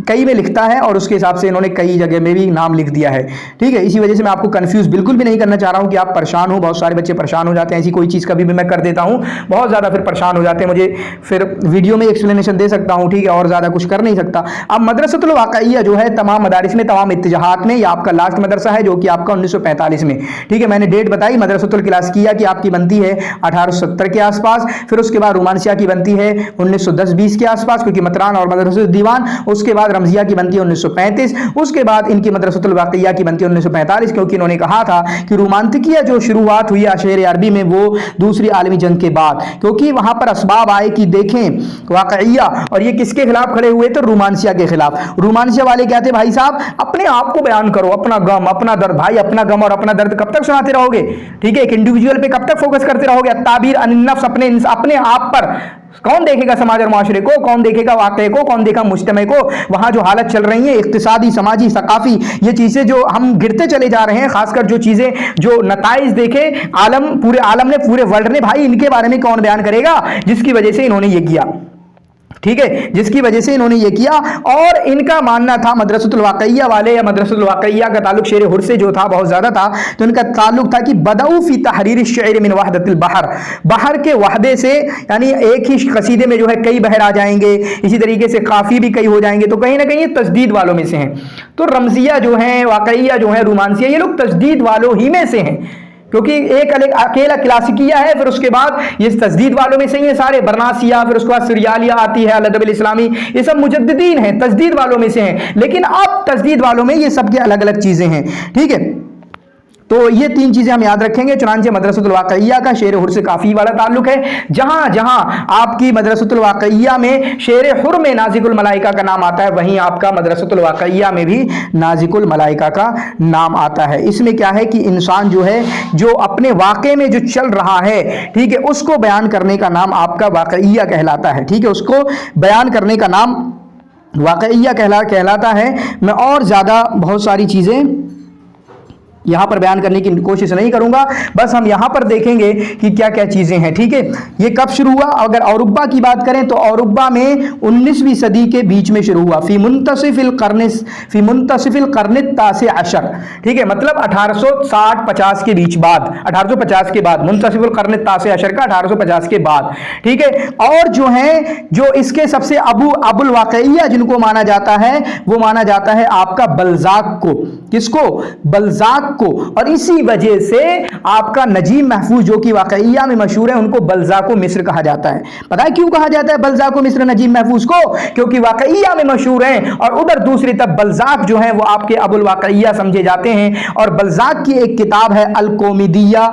कई में लिखता है और उसके हिसाब से इन्होंने कई जगह में भी नाम लिख दिया है। ठीक है, इसी वजह से मैं आपको कन्फ्यूज़ बिल्कुल भी नहीं करना चाह रहा हूँ कि आप परेशान हो। बहुत सारे बच्चे परेशान हो जाते हैं, ऐसी कोई चीज़ कभी भी मैं कर देता हूँ, बहुत ज़्यादा फिर परेशान हो जाते हैं, मुझे फिर वीडियो में एक्सप्लेनेशन दे सकता हूँ, ठीक है, और ज़्यादा कुछ कर नहीं सकता। अब मदरसतुल वाकइया जो है तमाम मदारिस में, तमाम इत्तिजाहात में, ये आपका लास्ट मदरसा है जो कि आपका 1945 में, ठीक है, मैंने डेट बताई। मदरसतुल क्लासिकिया की आपकी बनती है 1870 के आसपास, फिर उसके बाद रोमांसिया की बनती है 1910-20 के आसपास, क्योंकि मतरान और मदरसतुल दीवान, उसके बाद रमजिया की बनती है 1935, उसके बाद इनकी मदरसतुल वाकइया की बनती है 1945, क्योंकि इन्होंने कहा था कि रोमांटिकिया जो शुरुआत हुई शेर अरबी में वो दूसरी आलमी जंग के बाद, क्योंकि वहां पर असबाब आए कि देखें वाकइया, और ये किसके खिलाफ खड़े हुए थे, रोमांसिया के खिलाफ। रोमांसिया वाले क्या थे भाई साहब, अपने आप को बयान करो, अपना गम अपना दर्द, भाई अपना गम और अपना दर्द कब तक सुनाते रहोगे, ठीक है, एक इंडिविजुअल पे कब तक फोकस करते रहोगे। ताबीर अनिन्नफ्स, अपने आप पर कौन देखेगा, समाज और माशरे को, कौन देखेगा वाक़े को, कौन देखेगा मुज्तमे को। वहां जो हालत चल रही है इक्तिसादी, समाजी, सकाफी, ये चीजें जो हम गिरते चले जा रहे हैं, खासकर जो चीजें जो नताइज देखे पूरे आलम ने, पूरे वर्ल्ड ने, भाई इनके बारे में कौन बयान करेगा, जिसकी वजह से इन्होंने ये किया, ठीक है, जिसकी वजह से इन्होंने ये किया। और इनका मानना था मदरसतुल वाक़इया वाले, या मदरसतुल वाक़इया का ताल्लुक शेर हुर से जो था बहुत ज्यादा था, तो इनका ताल्लुक था कि बदऊ फी तहरीर शेर मिन वहदतिल बहर, बहर के वहदे से, यानी एक ही कसीदे में जो है कई बहर आ जाएंगे, इसी तरीके से काफी भी कई हो जाएंगे, तो कहीं ना कहीं ये तजदीद वालों में से हैं। तो रमजिया जो है, वाक़इया जो है, रोमांसिया, ये लोग तजदीद वालों ही में से हैं, क्योंकि एक अकेला क्लासिकिया है, फिर उसके बाद ये तजदीद वालों में से ही है सारे, बरनासिया, फिर उसके बाद सुरियालिया आती है, अल-अदब इस्लामी, ये सब मुजद्दिदीन हैं, तजदीद वालों में से हैं। लेकिन अब तजदीद वालों में ये सब के अलग अलग चीजें हैं, ठीक है। तो ये तीन चीजें हम याद रखेंगे। चुनांचे मदरसतुल वाक़इया का शेर हुर से काफी वाला ताल्लुक है। जहां जहां आपकी मदरसतुल वाक़इया में शेर हुर में नाजिकुल मलाइका का नाम आता है, वहीं आपका मदरसतुल वाक़इया में भी नाजिकुल मलाइका का नाम आता है। इसमें क्या है कि इंसान जो है, जो अपने वाक़े में जो चल रहा है, ठीक है, उसको बयान करने का नाम आपका वाक़इया कहलाता है, ठीक है, उसको बयान करने का नाम वाक़इया कहलाता है। मैं और ज्यादा बहुत सारी चीजें यहां पर बयान करने की कोशिश नहीं करूंगा, बस हम यहां पर देखेंगे कि क्या क्या चीजें हैं, ठीक है। ये कब शुरू हुआ, अगर औरुब्बा की बात करें तो औरुब्बा में 19वीं सदी के बीच में शुरू हुआ, फी मुंतसिफिल कर्न तासे अशर, ठीक है, मतलब 1860-50 के बीच बाद, 1850 के बाद, मुंतसिफिल कर्न तासे अशर का 1850 के बाद, ठीक है। और जो है, जो इसके सबसे अबुल वाक़इया जिनको माना जाता है, वो माना जाता है आपका बल्जाक को। किसको? बल्जाक को। और इसी वजह से आपका नजीम महफूज जो कि वाक़इया में मशहूर है, उनको बल्जाको मिस्र कहा जाता है। पता है क्यों कहा जाता है बल्जाको मिस्र नजीम महफूज को? क्योंकि वाक़इया में मशहूर हैं, और उधर दूसरी तरफ बल्जाक जो है वो आपके अबुल वाक़इया समझे जाते हैं। और बल्जाक की एक किताब है अल कौमिदिया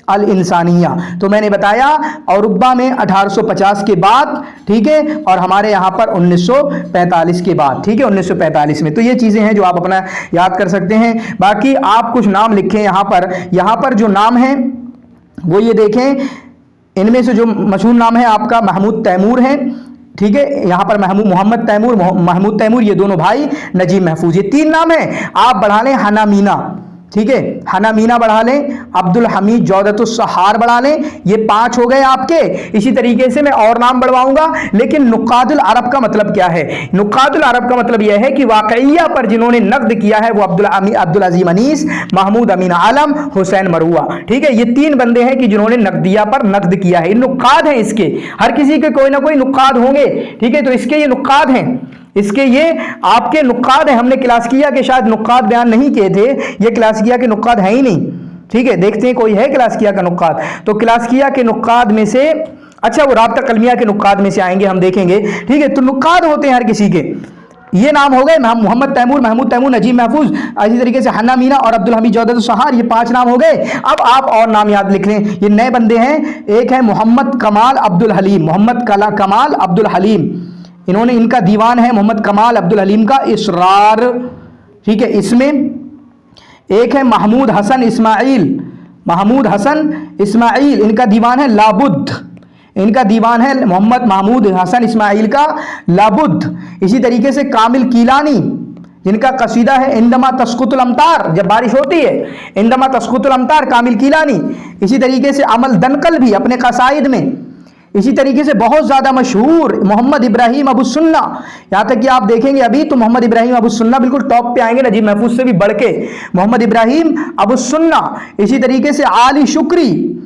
अल इंसानिया। तो मैंने बताया औरुब्बा में 1850 के बाद, ठीक है, और हमारे यहाँ पर 1945 के बाद, ठीक है, 1945 में। तो ये चीज़ें हैं जो आप अपना याद कर सकते हैं। बाकी आप कुछ नाम लिखें यहाँ पर जो नाम है वो ये देखें, इनमें से जो मशहूर नाम है आपका महमूद तैमूर है, ठीक है, यहाँ पर मोहम्मद तैमूर, महमूद तैमूर, ये दोनों भाई, नजीम महफूज, ये तीन नाम है। आप बढ़ा लें हना मीना, ठीक है, हना मीना बढ़ा लें, अब्दुल हमीद जौदतुस सहार बढ़ा लें, ये 5 हो गए आपके। इसी तरीके से मैं और नाम बढ़वाऊंगा, लेकिन नुकादुल अरब का मतलब क्या है? नुकादुल अरब का मतलब यह है कि वाक़इया पर जिन्होंने नक़्द किया है वो अब्दुल अजीम अनीस, महमूद अमीन आलम, हुसैन मरुआ, ठीक है, ये 3 बंदे हैं कि जिन्होंने नक़दिया पर नक़्द किया है। नुक्काद हैं इसके, हर किसी के कोई ना कोई नुक्काद होंगे, ठीक है, तो इसके ये नुक्काद हैं, इसके ये आपके नुक्काद हैं। हमने क्लासिकिया के शायद नुक्काद बयान नहीं किए थे, ये क्लासिकिया के नुक्काद है ही नहीं, ठीक है। देखते हैं कोई है क्लासिकिया का नुक्काद। तो क्लासिकिया के नुक्काद में से, अच्छा, वो राब्ता कलमिया के नुक्काद में से आएंगे, हम देखेंगे, ठीक है। तो नुक्काद होते हैं हर किसी के, ये नाम हो गए मोहम्मद तैमूर, महमूद तैमूर, नजीम महफूज, इसी तरीके से हन्ना मीना और अब्दुल हमीद जौदत सहार, ये 5 नाम हो गए। अब आप और नाम याद लिख लें, ये नए बंदे हैं। एक है मोहम्मद कमाल अब्दुल हलीम, मोहम्मद कमाल अब्दुल हलीम, इन्होंने, इनका दीवान है मोहम्मद कमाल अब्दुल हलीम का इसरार, ठीक है। इसमें एक है महमूद हसन इस्माइल, इनका दीवान है लाबुद्ध, इनका दीवान है मोहम्मद महमूद हसन इस्माइल का लाबुद्ध। इसी तरीके से कामिल कीलानी, जिनका कसीदा है इंदमा तस्कुतुल अमतार, जब बारिश होती है, इंदमा तस्कुतुल अमतार, कामिल कीलानी। इसी तरीके से अमल दनकल भी अपने कसाइद में। इसी तरीके से बहुत ज़्यादा मशहूर मोहम्मद इब्राहिम अबू सुन्ना, यहाँ तक कि आप देखेंगे अभी तो मोहम्मद इब्राहिम अबू सुन्ना बिल्कुल टॉप पे आएंगे, नजीब महफूज से भी बढ़ के, मोहम्मद इब्राहिम अबू सुन्ना। इसी तरीके से आली शुक्री,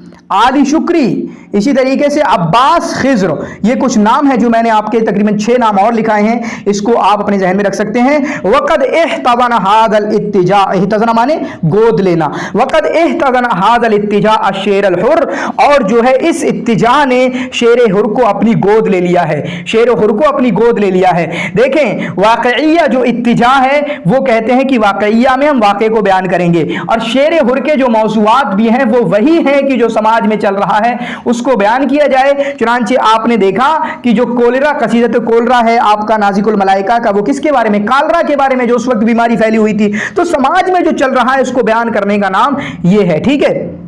इसी तरीके से अब्बास खिज्र, ये कुछ नाम है जो मैंने आपके तकरीबन 6 नाम और लिखाए हैं, इसको आप अपने जहन में रख सकते हैं। वक़द इह्तज़ना हाज़ल इत्तिजा, इह्तज़ना माने गोद लेना, वक़द इह्तज़ना हाज़ल इत्तिजा अश-शेर अल-हुर, और जो है इस इत्तिजा ने शेर हुर को अपनी गोद ले लिया है, शेर हुर को अपनी गोद ले लिया है। देखें, वाक़इया जो इत्तिजा है वो कहते हैं कि वाक़इया में हम वाक़े को बयान करेंगे, और शेर हुर के जो मौज़ूआत भी हैं वो वही हैं कि जो समाज में चल रहा है उसको उसको बयान किया जाए। चुनांचे आपने देखा कि जो कोलेरा, कसीदत कोलरा है आपका नाजिकुल मलाइका का, वो किसके बारे में? कालरा के बारे में, जो उस वक्त बीमारी फैली हुई थी। तो समाज में जो चल रहा है उसको बयान करने का नाम ये है, ठीक है,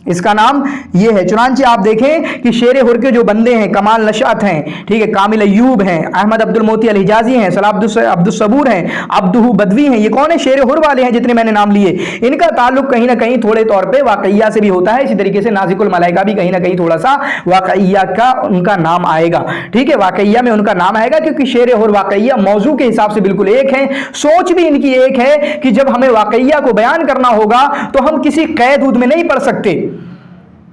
इसका नाम ये है। चुनांचे आप देखें कि शेर हुर के जो बंदे हैं, कमाल नशात हैं, ठीक है, कामिल अय्यूब हैं, अहमद अब्दुल मोती अल हिजाजी हैं, सलाह अब्दुल सबूर हैं, अब्दुहु बदवी हैं, ये कौन है? शेर हुर वाले हैं जितने मैंने नाम लिए। इनका ताल्लुक कहीं ना कहीं थोड़े तौर पे वाकइया से भी होता है। इसी तरीके से नाजिकुल मलाइका भी कहीं ना कहीं थोड़ा सा वाकइया का उनका नाम आएगा, ठीक है, वाकइया में उनका नाम आएगा, क्योंकि शेर हुर वाकइया मौजू के हिसाब से बिल्कुल एक है, सोच भी इनकी एक है कि जब हमें वाकइया को बयान करना होगा तो हम किसी कैद उद में नहीं पढ़ सकते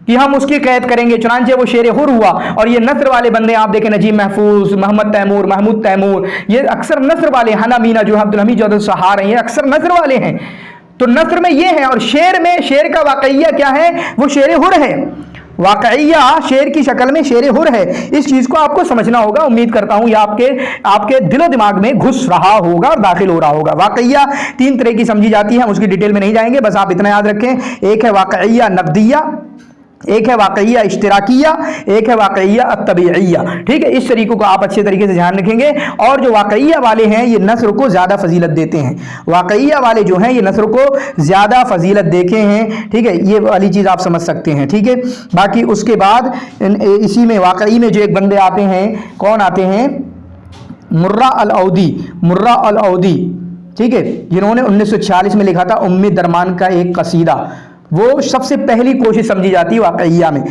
कि हम उसकी कैद करेंगे। चुनांचे वो शेर हुर हुआ। और ये नस्र वाले बंदे आप देखें, नजीब महफूज, मोहम्मद तैमूर, महमूद तैमूर, ये अक्सर नस्र वाले, हना मीना जो अब्दुल हमीद जो सहार हैं, ये अक्सर नस्र वाले हैं। तो नस्र में ये है। और शेर में, शेर का वाकइया क्या है? वो शेर हुर है। वाकइया शेर की शक्ल में शेर हुर है। इस चीज को आपको समझना होगा। उम्मीद करता हूं ये आपके दिलो दिमाग में घुस रहा होगा और दाखिल हो रहा होगा। वाकइया 3 तरह की समझी जाती है, हम उसकी डिटेल में नहीं जाएंगे, बस आप इतना याद रखें। एक है वाकइया नकदिया, एक है वाकइया इश्तिराकिया, एक है वाकइया अत्तबीइया, ठीक है। इस तरीकों को आप अच्छे तरीके से ध्यान रखेंगे। और जो वाकइया वाले हैं ये नस्र को ज्यादा फजीलत देते हैं। वाकइया वाले जो हैं ये नस्र को ज्यादा फजीलत देते हैं, ठीक है, ये वाली चीज आप समझ सकते हैं, ठीक है। बाकी उसके बाद इसी में वाकई में जो एक बंदे आते हैं, कौन आते हैं? मुर्रा अल औदी, मुर्रा अल औदी, ठीक है, जिन्होंने 1946 में लिखा था उम्मे दरमान का एक कसीदा। वो सबसे पहली कोशिश समझी जाती है वाकइया में।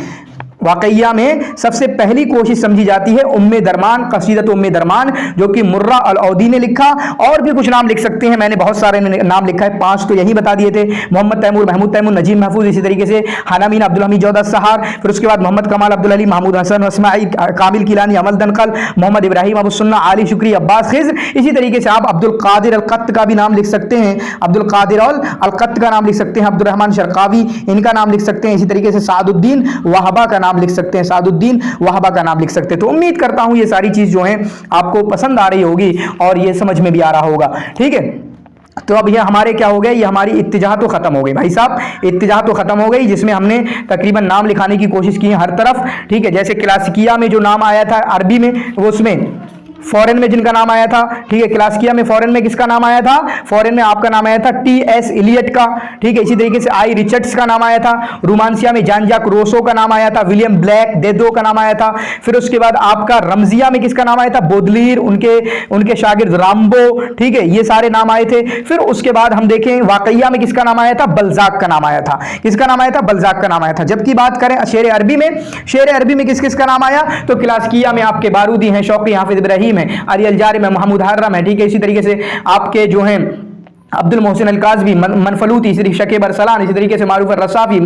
वाकइया में सबसे पहली कोशिश समझी जाती है उम्मे दरमान, कसीदत उम्मे दरमान, जो कि मुर्रा अल औदी ने लिखा। और भी कुछ नाम लिख सकते हैं, मैंने बहुत सारे नाम लिखा है, 5 तो यही बता दिए थे। मोहम्मद तैमूर, महमूद तैमूर, नजीब महफूज, इसी तरीके से हना मीना, अब्दुल हमीद जौदा सहार, फिर उसके बाद मोहम्मद कमाल, अब्दुल अली, महमूद हसन, इस्माइल, काबिल किलानी, अमल दनकल, मोहम्मद इब्राहिम अबू सुन्ना, आली शुक्री, अब्बास खिज़्र। इसी तरीके से आप अब्दुल कादिर अल कत्त का भी नाम लिख सकते हैं, अब्दुल कादिर अल कत्त का नाम लिख सकते हैं, अब्दुल रहमान शरकावी, इनका नाम लिख सकते हैं। इसी तरीके से सादुद्दीन वहाबा का नाम लिख सकते हैं, सादुद्दीन वहाबा का नाम लिख सकते हैं। तो उम्मीद करता हूं ये सारी चीज जो है आपको पसंद आ रही होगी और ये समझ में भी आ रहा होगा, ठीक है। तो अब ये हमारे क्या हो गया? ये हमारी इत्तिजा तो खत्म हो गई भाई साहब, इत्तिजा तो खत्म हो गई, जिसमें हमने तकरीबन नाम लिखाने की कोशिश की है हर तरफ, ठीक है। जैसे क्लासिकिया में जो नाम आया था अरबी में, वो उसमें फॉरेन में जिनका नाम आया था, ठीक है, क्लासिकिया में फॉरेन में किसका नाम आया था? फॉरेन में आपका नाम आया था टी.एस. इलियट का, ठीक है। इसी तरीके से आई रिचर्ड्स का नाम आया था। रोमांसिया में जान जाक रोसो का नाम आया था। विलियम ब्लैक डेदो का नाम आया था। फिर उसके बाद आपका रमजिया में किसका नाम आया था? बोदलीर, उनके शागिर्द राम्बो, ठीक है, ये सारे नाम आए थे। फिर उसके बाद हम देखें वाकइया में किसका नाम आया था? बल्जाक का नाम आया था। किसका नाम आया था? बल्जाक का नाम आया था। जबकि बात करें शेर अरबी में, शेर अरबी में किस किस का नाम आया? तो क्लासिकिया में आपके बारूदी हैं, शौकी हाफिज इब्राहिम है, अरियल जारी में महमूद हर्रम है, ठीक है। इसी तरीके से आपके जो हैं अब्दुल मोहसिन अल काज़वी, मनफलूती, इसी शकीब अरसलान, इसी तरीके से मारूफ रसाफी,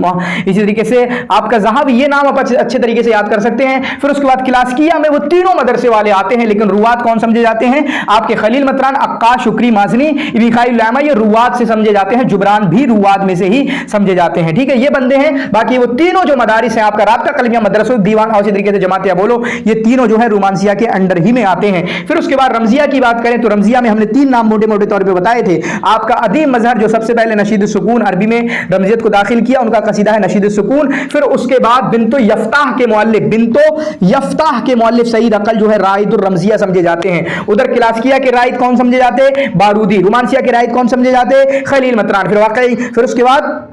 इसी तरीके से आपका ज़हाबी, ये नाम आप अच्छे तरीके से याद कर सकते हैं। फिर उसके बाद क्लासिकिया में वो तीनों मदरसे वाले आते हैं, लेकिन रुवात कौन समझे जाते हैं? आपके खलील मतरान, अक्का, शुक्री, माजनी, इबिखाई उलामा, ये रुवात से समझे जाते हैं। जुबरान भी रुवात में से ही समझे जाते हैं, ठीक है, ये बंदे हैं। बाकी वो तीनों जो मदारिस हैं, आपका राब्ता कलमिया, मदरसो दीवान और इसी तरीके से जमातिया बोलो, ये तीनों जो है रोमांसिया के अंडर ही में आते हैं। फिर उसके बाद रमजिया की बात करें तो रमजिया में हमने 3 नाम मोटे मोटे तौर पर बताए थे। आपका अदीम मजहर जो सबसे पहले नशीद सुकून अरबी में रमजियत को दाखिल किया, उनका कसीदा है नशीद सुकून। फिर उसके बाद बिन्तो यफ्ताह के मुअल्लिफ, बिन्तो यफ्ताह के मुअल्लिफ सईद अकल जो है राइदुर रमजिया समझे जाते हैं। उधर क्लासिकिया के राइद कौन समझे जाते? बारूदी। रोमांसिया के राइद कौन समझे जाते? खलील मतरान। फिर वाकई, फिर उसके बाद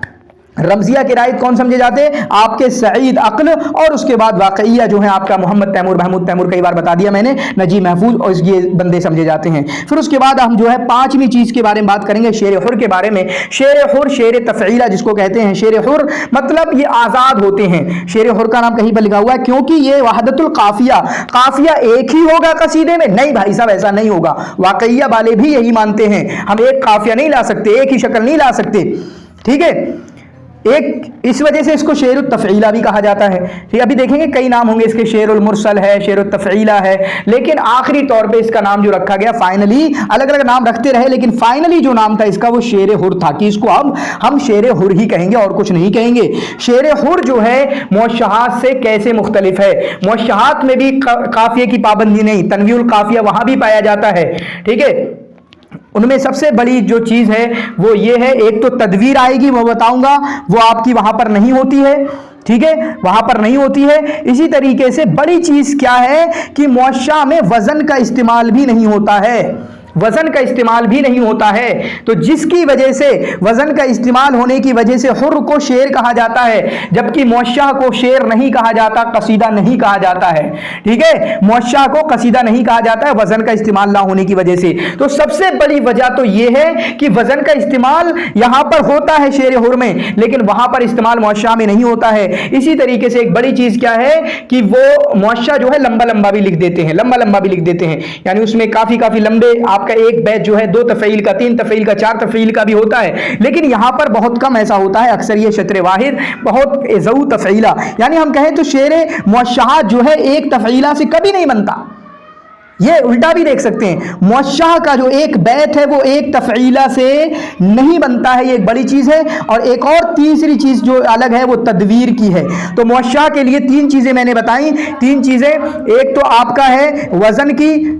रमजिया के राइद कौन समझे जाते? आपके सईद अक्ल। और उसके बाद वाकइया जो है आपका मोहम्मद तैमूर, महमूद तैमूर, कई बार बता दिया मैंने, नजीब महफूज, और ये बंदे समझे जाते हैं। फिर उसके बाद हम जो है 5वीं चीज के बारे में बात करेंगे, शेर हुर के बारे में। शेर हुर, शेर तफईला जिसको कहते हैं। शेर हुर मतलब ये आजाद होते हैं। शेर हुर का नाम कहीं पर लिखा हुआ है, क्योंकि ये वहदतुल काफिया, काफिया एक ही होगा कसीदे में? नहीं भाई साहब, ऐसा नहीं होगा। वाकइया वाले भी यही मानते हैं, हम एक काफिया नहीं ला सकते, एक ही शक्ल नहीं ला सकते, ठीक है। एक इस वजह से इसको शेर तफईला भी कहा जाता है, ठीक। अभी देखेंगे कई नाम होंगे इसके, शेरुल मुरसल है, शेर तफईला है, लेकिन आखिरी तौर पे इसका नाम जो रखा गया, फाइनली अलग अलग नाम रखते रहे, लेकिन फाइनली जो नाम था इसका वो शेर हुर था, कि इसको अब हम शेर हुर ही कहेंगे और कुछ नहीं कहेंगे। शेर हुर जो है मुअश्शहात से कैसे मुख्तलिफ है? मुअश्शहात में भी काफिये की पाबंदी नहीं, तनवीउल काफिया वहां भी पाया जाता है, ठीक है। उनमें सबसे बड़ी जो चीज है वो ये है, एक तो तदवीर आएगी, मैं बताऊंगा, वो आपकी वहां पर नहीं होती है, ठीक है, वहां पर नहीं होती है। इसी तरीके से बड़ी चीज क्या है कि मुअश्शा में वजन का इस्तेमाल भी नहीं होता है, वजन का इस्तेमाल भी नहीं होता है। तो जिसकी वजह से वजन का इस्तेमाल होने की वजह से हुर को शेर कहा जाता है, जबकि मुअश्शा को शेर नहीं कहा जाता, कसीदा नहीं कहा जाता है। ठीक है, मुअश्शा को कसीदा नहीं कहा जाता है वजन का इस्तेमाल ना होने की वजह से। तो सबसे बड़ी वजह तो यह है कि वजन का इस्तेमाल यहां पर होता है शेर हुर में, लेकिन वहां पर इस्तेमाल मुअश्शा में नहीं होता है। इसी तरीके से एक बड़ी चीज क्या है कि वो मुअश्शा जो है लंबा लंबा भी लिख देते हैं, लंबा लंबा भी लिख देते हैं, यानी उसमें काफी काफी लंबे आपका एक बैत जो है 2 तफ़ईल का, 3 तफ़ईल का, 4 तफ़ईल का भी होता है, लेकिन यहां पर बहुत कम ऐसा होता है। अक्सर ये शत्र वाहिद बहुत ज़ऊ तफ़ईला, यानी हम कहें तो शेर मुअश्शा जो है एक तफ़ईला से कभी नहीं बनता। ये उल्टा भी देख सकते हैं, मुअश्शा का जो एक बैत है वो एक तफ़ईला से नहीं बनता है, ये एक बड़ी चीज है। और एक और तीसरी चीज जो अलग है वो तदवीर की है। तो मुअश्शा के लिए 3 चीजें मैंने बताई, 3 चीजें, एक तो आपका है वजन की,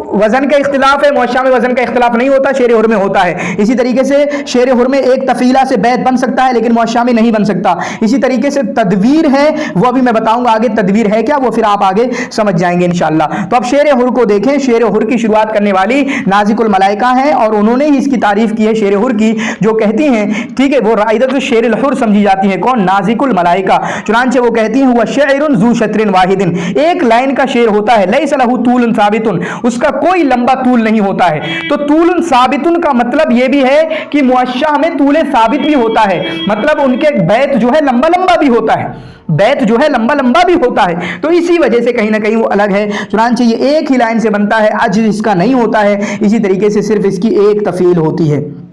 वजन का इख्तिलाफ है, मुअश्शा में वजन का इख्तिलाफ नहीं होता, शेर हुर में होता है। इसी तरीके से शेर हुर में एक तफ़ीला से बैत बन सकता है, लेकिन मुअश्शा में नहीं बन सकता। इसी तरीके से तदवीर है, वो भी मैं बताऊंगा आगे तदवीर है क्या, वो फिर आप आगे समझ जाएंगे इंशाअल्लाह। तो अब शेर हुर को देखें। शेर हुर की शुरुआत करने वाली नाज़िकुल मलाइका है और उन्होंने ही इसकी तारीफ की है शेर हुर की, जो कहती हैं, ठीक है, वो राइदतुश शेरिल हुर समझी जाती है। कौन? नाज़िकुल मलाइका। चुनांचे वो कहती हैं हुआ शेरुन ज़ू शत्रिन वाहिदिन, एक लाइन का शेर होता है, लैसा लहू तूलन साबितुन, उसका कोई लंबा तूल नहीं होता है। तो तूलन साबितुन का मतलब यह भी है कि मुअश्शा में तूले साबित भी होता है, मतलब उनके बैत जो है लंबा लंबा भी होता है, बैत जो है लंबा लंबा भी होता है। तो इसी वजह से कहीं ना कहीं वो अलग है। चुनांचे ये एक ही लाइन से बनता है, अज इसका नहीं होता है, इसी तरीके से सिर्फ इसकी एक तफील होती है।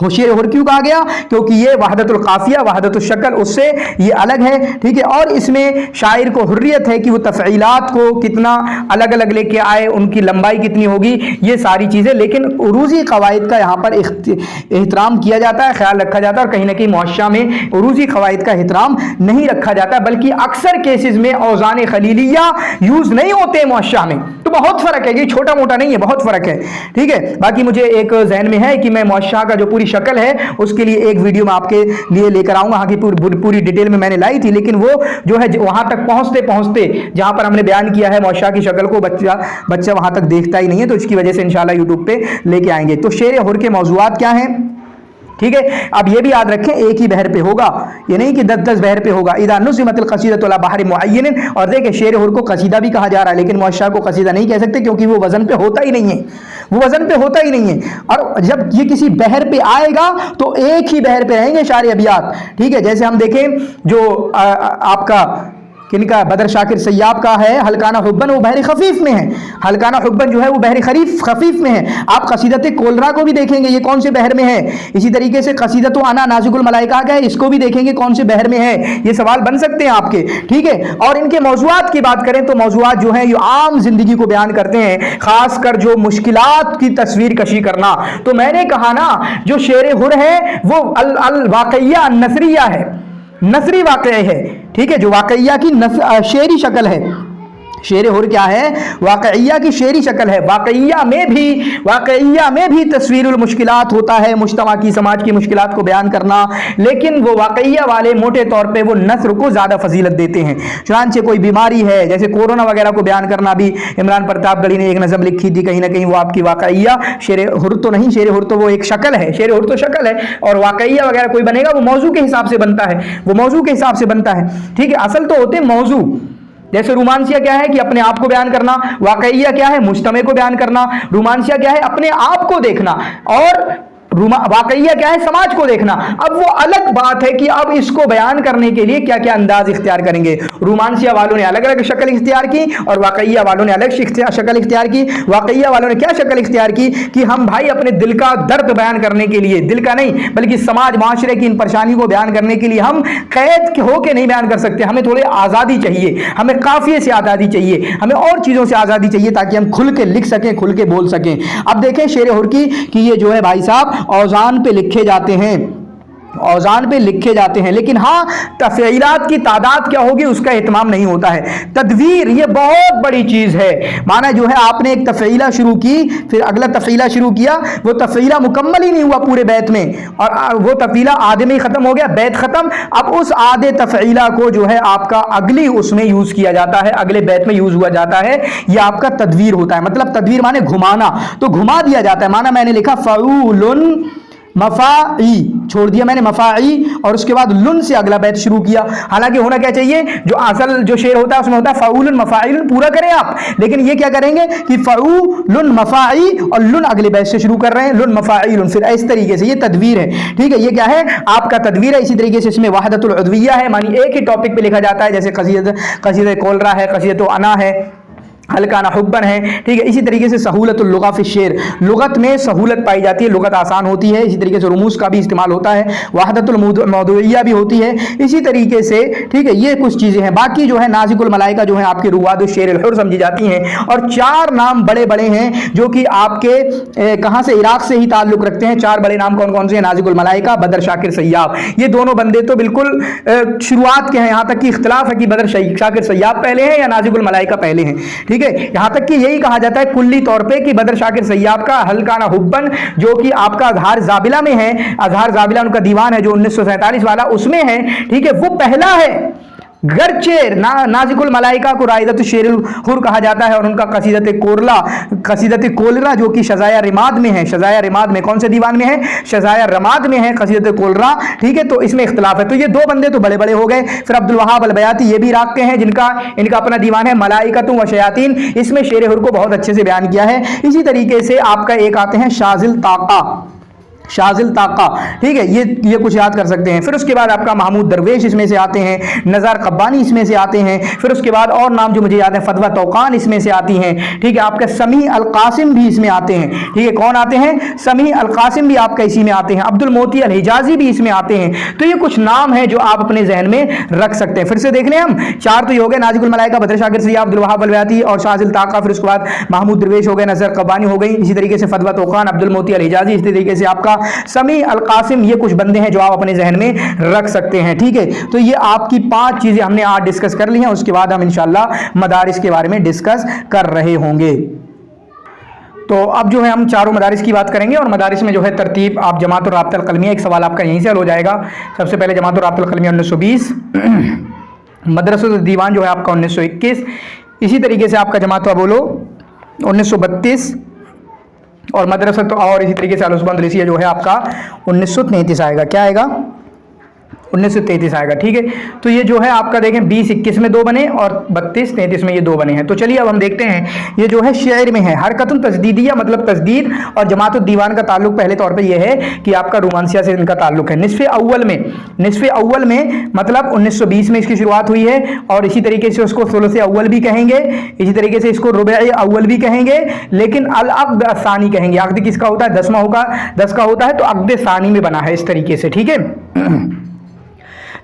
शेर हुर क्यों कहा गया? क्योंकि ये वहदतुल काफिया, वहदतुल शक्ल उससे ये अलग है। ठीक है, और इसमें शायर को हुर्रियत है कि वो तफ़ईलात को कितना अलग अलग लेके आए, उनकी लंबाई कितनी होगी, ये सारी चीज़ें। लेकिन उरूज़ी क़वाइद का यहाँ पर एहतराम किया जाता है, ख्याल रखा जाता है, और कहीं ना कहीं मुअश्शा में उरूज़ी क़वाइद का एहतराम नहीं रखा जाता, बल्कि अक्सर केसेस में औज़ान खलीलिया यूज़ नहीं होते मुअश्शा में। तो बहुत फ़र्क है, ये छोटा मोटा नहीं है, बहुत फ़र्क है। ठीक है, बाकी मुझे एक जहन में है कि मैं मुअश्शा का जो पूरी शक्ल है उसके लिए एक वीडियो मैं आपके लिए लेकर आऊंगा, वहां की पूरी डिटेल में मैंने लाई थी, लेकिन वो जो है वहां तक पहुंचते पहुंचते जहां पर हमने बयान किया है मुअश्शा की शक्ल को, बच्चा वहां तक देखता ही नहीं है, तो इसकी वजह से इंशाल्लाह यूट्यूब पे लेके आएंगे। तो शेर हुर के मौज़ूआत क्या हैं? ठीक है, अब ये भी याद रखें एक ही बहर पे होगा, ये नहीं कि 10-10 बहर पे होगा। इदा नुज़िमतिल क़सीदतु अला बहर मुअय्यन, और देखिए शेर हुर को कसीदा भी कहा जा रहा है, लेकिन मुअश्शा को कसीदा नहीं कह सकते क्योंकि वो वजन पे होता ही नहीं है, वो वजन पे होता ही नहीं है। और जब ये किसी बहर पे आएगा तो एक ही बहर पे रहेंगे शार अबियात। ठीक है, जैसे हम देखें जो आपका किनका, बदर शाकिर सैयाब का है हलकाना हुब्बन, वो बहरी खफीफ में है। हलकाना हुब्बन जो है वो बहरी खफीफ में है। आप कसीदत कोलरा को भी देखेंगे, ये कौन से बहर में है। इसी तरीके से कसीदत आना नाज़िकुल मलाइका का है, इसको भी देखेंगे कौन से बहर में है। ये सवाल बन सकते हैं आपके। ठीक है, और इनके मौज़ूआत की बात करें तो मौज़ूआत जो है ये आम जिंदगी को बयान करते हैं, खासकर जो मुश्किलात की तस्वीर कशी करना। तो मैंने कहा ना, जो शेर हुर है वो अल वाक़इया नसरिया है, नसरी वाक़या है। ठीक है, जो वाक़इया की शेरी शक्ल है, शेर हुर क्या है? वाक़इया की शेरी शक्ल है। वाक़इया में भी तस्वीरुल मुश्किलात होता है, मुज्तमा की, समाज की मुश्किलात को बयान करना, लेकिन वो वाक़इया वाले मोटे तौर पे वो नस्र को ज़्यादा फजीलत देते हैं। चुनांचे कोई बीमारी है, जैसे कोरोना वगैरह को बयान करना भी इमरान प्रतापगढ़ी ने एक नज़म लिखी थी, कहीं ना कहीं वो आपकी वाक़इया, शेर हुर तो नहीं, शेर हुर तो वो एक शक्ल है, शेर हुर तो शक्ल है, और वाक़इया वगैरह कोई बनेगा वो मौजू के हिसाब से बनता है, वो मौजू के हिसाब से बनता है। ठीक है, असल तो होते मौजू। जैसे रोमांसिया क्या है कि अपने आप को बयान करना, वाक़इया क्या है मुज्तमे को बयान करना, रोमांसिया क्या है अपने आप को देखना, और वाक़इया क्या है समाज को देखना। अब वो अलग बात है कि अब इसको बयान करने के लिए क्या क्या अंदाज इख्तियार करेंगे। रोमांसिया वालों ने अलग अलग शक्ल इख्तियार की और वाक़इया वालों ने अलग शक्ल इख्तियार की। वाक़इया वालों ने क्या शक्ल इख्तियार की कि हम भाई अपने दिल का दर्द बयान करने के लिए, दिल का नहीं बल्कि समाज माशरे की इन परेशानी को बयान करने के लिए हम कैद होकर नहीं बयान कर सकते, हमें थोड़ी आज़ादी चाहिए, हमें काफ़िए से आज़ादी चाहिए, हमें और चीज़ों से आज़ादी चाहिए ताकि हम खुल के लिख सकें, खुल के बोल सकें। अब देखें शेर हुर की कि ये जो है भाई साहब औज़ान पे लिखे जाते हैं, औजान पे लिखे जाते हैं, लेकिन हाँ तफ़ईलात की तादाद क्या होगी उसका इत्माम नहीं होता है। तदवीर ये बहुत बड़ी चीज़ है। माना जो है आपने एक तफ़ईला शुरू की, फिर अगला तफ़ईला शुरू किया, वो तफ़ईला मुकम्मल ही नहीं हुआ पूरे बैत में, और वो तफ़ईला आधे में ही ख़त्म हो गया, बैत ख़त्म। अब उस आधे तफ़ईला को जो है आपका अगली उसमें यूज़ किया जाता है, अगले बैत में यूज़ हुआ जाता है। यह आपका तदवीर होता है। मतलब तदवीर माने घुमाना, तो घुमा दिया जाता है। माना मैंने लिखा फ़ऊलुन मफ़ाई, छोड़ दिया मैंने मफ़ाई, और उसके बाद लुन से अगला बैत शुरू किया। हालांकि होना क्या चाहिए, जो असल जो शेर होता है उसमें होता है फ़ऊलुन मफ़ाइलुन, पूरा करें आप, लेकिन ये क्या करेंगे कि फ़ऊलुन मफ़ाई और लुन अगले बैत से शुरू कर रहे हैं, लुन मफ़ाइलुन, फिर इस तरीके से ये तदवीर है। ठीक है, ये क्या है आपका तदवीर है। इसी तरीके से इसमें वहदतुल उद्विया है, मानी एक ही टॉपिक पे लिखा जाता है, जैसे कसीदत कोलरा है, कसीदत अना है, हल्काना हुब्बन है। ठीक है, इसी तरीके से सहूलतुल लुगा फी शेर, लुगत में सहूलत पाई जाती है, लुगत आसान होती है। इसी तरीके से रुमूस का भी इस्तेमाल होता है, वहदतुल मौदूइया भी होती है इसी तरीके से। ठीक है, ये कुछ चीज़ें हैं। बाकी जो है नाजिकुल मलाइका जो है आपके रुवादुश शेर हुर समझी जाती हैं। और 4 नाम बड़े बड़े हैं जो कि आपके कहाँ से, इराक से ही ताल्लुक़ रखते हैं। 4 बड़े नाम कौन कौन से हैं? नाजिकुल मलाइका, बदर शाकिर सय्याब। ये दोनों बंदे तो बिल्कुल शुरुआत के हैं, यहाँ तक कि इख्तिलाफ है कि बदर शाकिर सय्याब पहले हैं या नाजिकुल मलाइका पहले हैं। ठीक है, यहां तक कि यही कहा जाता है कुल्ली तौर पे कि बदर शाकिर सय्याब का हल्काना हुब्बन जो कि आपका अज़हार ज़ाबिला में है, अज़हार ज़ाबिला उनका दीवान है जो 1947 वाला, उसमें है। ठीक है, वो पहला है। गर्चे नाजिकुल मलाइका को राइदत शेरुल हुर कहा जाता है, और उनका कसीदत कोलरा जो कि शज़ाया रिमाद में है। शज़ाया रिमाद में कौन से दीवान में है? शज़ाया रमाद में है कसीदत कोलरा। ठीक है, तो इसमें इख्तिलाफ है। तो ये 2 बंदे तो बड़े बड़े हो गए। फिर अब्दुल वहाब अल बयाती, ये भी इराक के हैं, इनका अपना दीवान है मलाइकतुम व शयातीन। इसमें शेर हुर को बहुत अच्छे से बयान किया है। इसी तरीके से आपका एक आते हैं शाजिल ताका, शाजिल ताका। ठीक है, ये कुछ याद कर सकते हैं। फिर उसके बाद आपका महमूद दरवेश इसमें से आते हैं, नज़ार कब्बानी इसमें से आते हैं। फिर उसके बाद और नाम जो मुझे याद है, फतवा तौकान इसमें से आती हैं। ठीक है, आपका समी अल कासिम भी इसमें आते हैं। ठीक है, कौन आते हैं? समी अल कासिम भी आपका इसी में आते हैं। अब्दुल मोती अल हिजाजी भी इसमें आते हैं। तो ये कुछ नाम हैं जो आप अपने जहन में रख सकते हैं। फिर से देख लें हम, 4 तो ये हो गए, नाजिकुल मलाइका, बदर शाकिर सय्याब, अब्दुल वहाब अल बयाती और शाजिल ताका। फिर उसके बाद महमूद दरवेश हो गए, नज़र कब्बानी हो गई, इसी तरीके से फतवा तौकान, अब्दुल मोती अल हिजाजी, इसी तरीके से आपका समी कासिम। ये कुछ बंदे हैं जो आप अपने जहन में रख सकते हैं। ठीक है, तो ये आपकी 5 चीजें हमने आज डिस्कस कर ली हैं। उसके बाद हम इंशाल्लाह मदारिस के बारे में डिस्कस कर रहे होंगे। तो अब जो है हम चारों मदारिस की बात करेंगे, और मदारिस में जो है तरतीब आप जमात और राब्ता अल कलमिया, एक सवाल आपका यहीं से हल हो जाएगा। सबसे पहले जमात और राब्ता अल कलमिया 1920, मदरसतुल दीवान जो है आपका 1921, इसी तरीके से आपका जमात बोलो 1932, और मदरसत और इसी तरीके से अलुस्बंद लिसिया जो है आपका 1933 आएगा। क्या आएगा? 1933 आएगा। ठीक है, तो ये जो है आपका देखें 20-21 में 2 बने और 32-33 में ये 2 बने हैं। तो चलिए अब हम देखते हैं, ये जो है शेर में है हरकतुन तस्दीदिया, मतलब तस्दीद, और जमातुल दीवान का ताल्लुक पहले तौर पे ये है कि आपका रोमांसिया से इनका ताल्लुक है। निस्फ़े अव्वल में मतलब 1920 में इसकी शुरुआत हुई है, और इसी तरीके से उसको सुलुस अव्वल भी कहेंगे, इसी तरीके से इसको रुबा अव्वल भी कहेंगे, लेकिन अल अक़द सानी कहेंगे। अक़द किसका होता है? 10 का होता है, तो अक़द सानी में बना है इस तरीके से। ठीक है,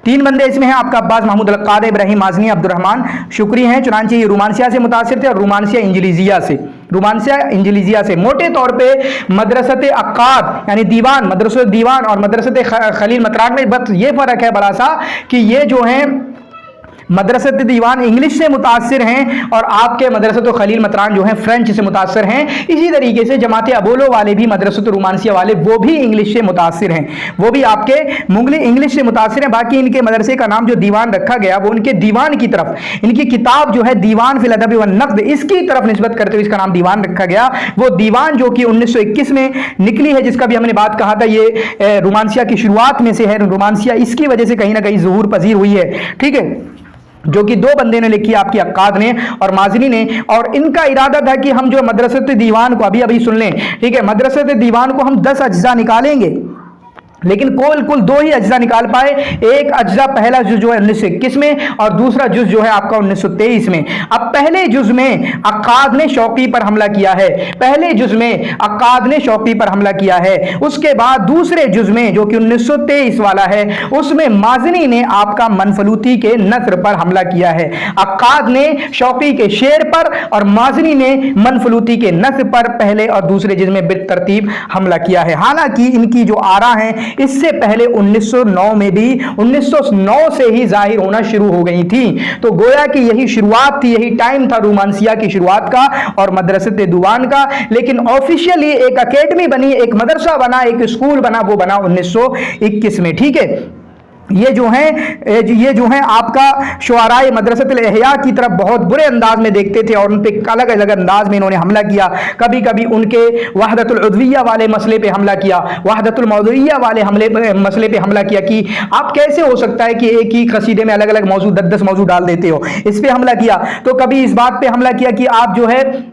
3 बंदे इसमें हैं आपका, अब्बास महमूद अल क़ादी, इब्राहिम माज़नी, अब्दुर्रहमान शुक्री हैं। चुनांचे ये रोमांसिया से मुतासिर थे, और रोमांसिया इंजलिजिया से। मोटे तौर पे मदरसत अक्काद यानी दीवान, मदरसत दीवान और मदरसत खलील मतरान में बस ये फ़र्क है बड़ा सा कि ये जो हैं मदरसत दीवान इंग्लिश से मुतासिर हैं, और आपके मदरसत खलील मतरान जो हैं फ्रेंच से मुतासिर हैं। इसी तरीके से जमात अबोलो वाले भी, मदरसत रोमांसिया वाले, वो भी इंग्लिश से मुतासिर हैं, वो भी आपके मुगली इंग्लिश से मुतासिर हैं। बाकी इनके मदरसे का नाम जो दीवान रखा गया वो उनके दीवान की तरफ, इनकी किताब जो है दीवान फिल अदब व नक़्द, इसकी तरफ निस्बत करते हुए इसका नाम दीवान रखा गया। वो दीवान जो कि 1921 में निकली है, जिसका भी हमने बात कहा था, ये रोमांसिया की शुरुआत में से है। रोमांसिया इसकी वजह से कहीं ना कहीं ज़ुहूर पजीर हुई है। ठीक है, जो कि 2 बंदे ने लिखी, आपकी अक्काद ने और माज़नी ने, और इनका इरादा था कि हम जो मदरसत दीवान को अभी सुन लें। ठीक है, मदरसत दीवान को हम 10 अज्जा निकालेंगे, लेकिन कुल 2 ही अज्जा निकाल पाए। एक अज्जा पहला जुज जो है 1921 में, और दूसरा जुज जो है आपका 1923 में। अब पहले जुज में अक्काद ने शौकी पर हमला किया है, उसके बाद दूसरे जुज में जो कि 1923 वाला है, उसमें माज़नी ने आपका मनफलूती के नस्र पर हमला किया है। अक्काद ने शौकी के शेर पर और माज़नी ने मनफलूती के नस्र पर पहले और दूसरे जुज में बितरतीब हमला किया है। हालांकि इनकी जो आरा हैं इससे पहले 1909 में भी 1909 से ही जाहिर होना शुरू हो गई थी। तो गोया कि यही शुरुआत थी, यही टाइम था रोमांसिया की शुरुआत का और मदरसत दीवान का। लेकिन ऑफिशियली एक एकेडमी बनी, एक मदरसा बना, एक स्कूल बना, वो बना 1921 में। ठीक है, ये जो है आपका शुआराए मदरसतुल इहया की तरफ बहुत बुरे अंदाज में देखते थे और उन पे अलग अलग अंदाज में इन्होंने हमला किया। कभी कभी उनके वहदतुल उद्विया वाले मसले पे हमला किया, वहदतुल मौदूइया वाले मसले पे हमला किया कि आप कैसे हो सकता है कि एक ही कसीदे में अलग अलग मौजू 10-10 मौजू डाल देते हो, इस पे हमला किया। तो कभी इस बात पे हमला किया कि आप जो है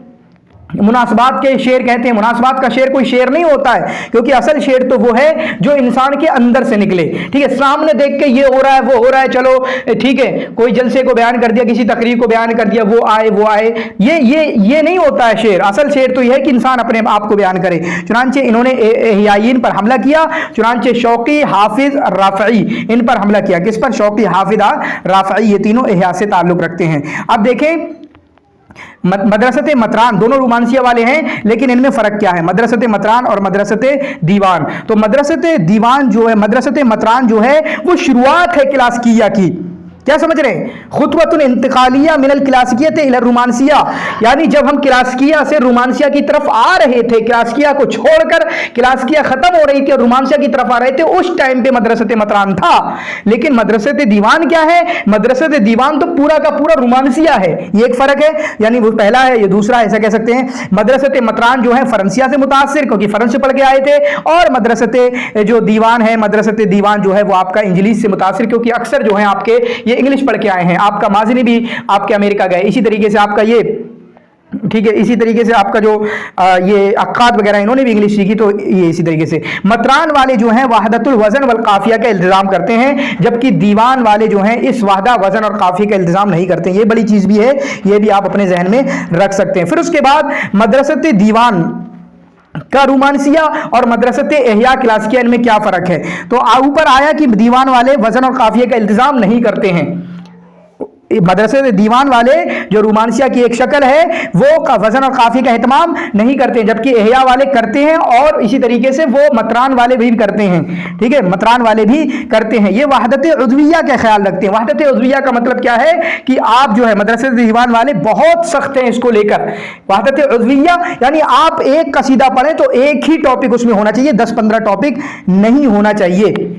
मुनासबात के शेर कहते हैं, मुनासबात का शेर कोई शेर नहीं होता है, क्योंकि असल शेर तो वो है जो इंसान के अंदर से निकले। ठीक है, सामने देख के ये हो रहा है, वो हो रहा है, चलो ठीक है, कोई जलसे को बयान कर दिया, किसी तकरीर को बयान कर दिया, वो आए, ये नहीं होता है शेर। असल शेर तो यह है कि इंसान अपने आप को बयान करे। चुनांचे इन्होंने इहयायीन पर हमला किया, चुनांचे शौकी, हाफिज, राफ़ई, इन पर हमला किया। किस पर? शौकी, हाफिज, राफ़ई, ये तीनों इहया से ताल्लुक रखते हैं। अब देखें, मदरसत मतरान दोनों रोमांसिया वाले हैं, लेकिन इनमें फर्क क्या है, मदरसत मतरान और मदरसत दीवान। तो मदरसत दीवान जो है, मदरसत मतरान जो है वो शुरुआत है क्लासिकिया की। क्या समझ रहे हैं? खुतवतुन इंतकालिया मिनल क्लासिकियत इला रोमांसिया, यानी जब हम क्लासिकिया से रोमांसिया की तरफ आ रहे थे, क्लासिकिया को छोड़कर क्लासिकिया खत्म हो रही थी और रोमांसिया की तरफ आ रहे थे, उस टाइम पे मदरसत मतरान था। लेकिन मदरसत दीवान क्या है? मदरसत दीवान तो पूरा का पूरा रोमांसिया है, ये एक फर्क है। यानी वो पहला है, ये दूसरा है, ऐसा कह सकते हैं। मदरसत मतरान जो है फरंसिया से मुतासिर, क्योंकि फरंस से पढ़ के आए थे, और मदरसत जो दीवान है, मदरसत दीवान जो है वो आपका इंग्लिश से मुतासिर, क्योंकि अक्सर जो है आपके ये इंग्लिश पढ़ के आए हैं। आपका माजिनी भी आपके अमेरिका गए, इसी तरीके से आपका ये, ठीक है, इसी तरीके से आपका जो ये अक्काद वगैरह इन्होंने भी इंग्लिश सीखी, तो ये इसी तरीके से। मतरान वाले जो हैं वहदतुल वज़न वल काफिया का इल्तिजाम करते हैं, जबकि दीवान वाले जो हैं इस वहदा वज़न और काफिया का इल्तिजाम नहीं करते हैं। ये बड़ी चीज़ भी है, ये भी आप अपने जहन में रख सकते हैं। फिर उसके बाद मदरसत दीवान का रोमांसिया और मदरसत इहया क्लासिकिया, इनमें क्या फ़र्क है? तो ऊपर आया कि दीवान वाले वज़न और काफिया का इल्तिजाम नहीं करते हैं। मदरसे दीवान वाले जो रोमांसिया की एक शक्ल है वो का वजन और काफी का एहतमाम नहीं करते, जबकि इहया वाले करते हैं, और इसी तरीके से वो मतरान वाले भी करते हैं। ठीक है, मतरान वाले भी करते हैं। ये वहदत उज़विया का ख्याल रखते हैं। वहदत उज़विया का मतलब क्या है कि आप जो है मदरसे दीवान वाले बहुत सख्त हैं इसको लेकर। वहदत उज़विया यानी आप एक कसीदा पढ़ें तो एक ही टॉपिक उसमें होना चाहिए, 10-15 टॉपिक नहीं होना चाहिए।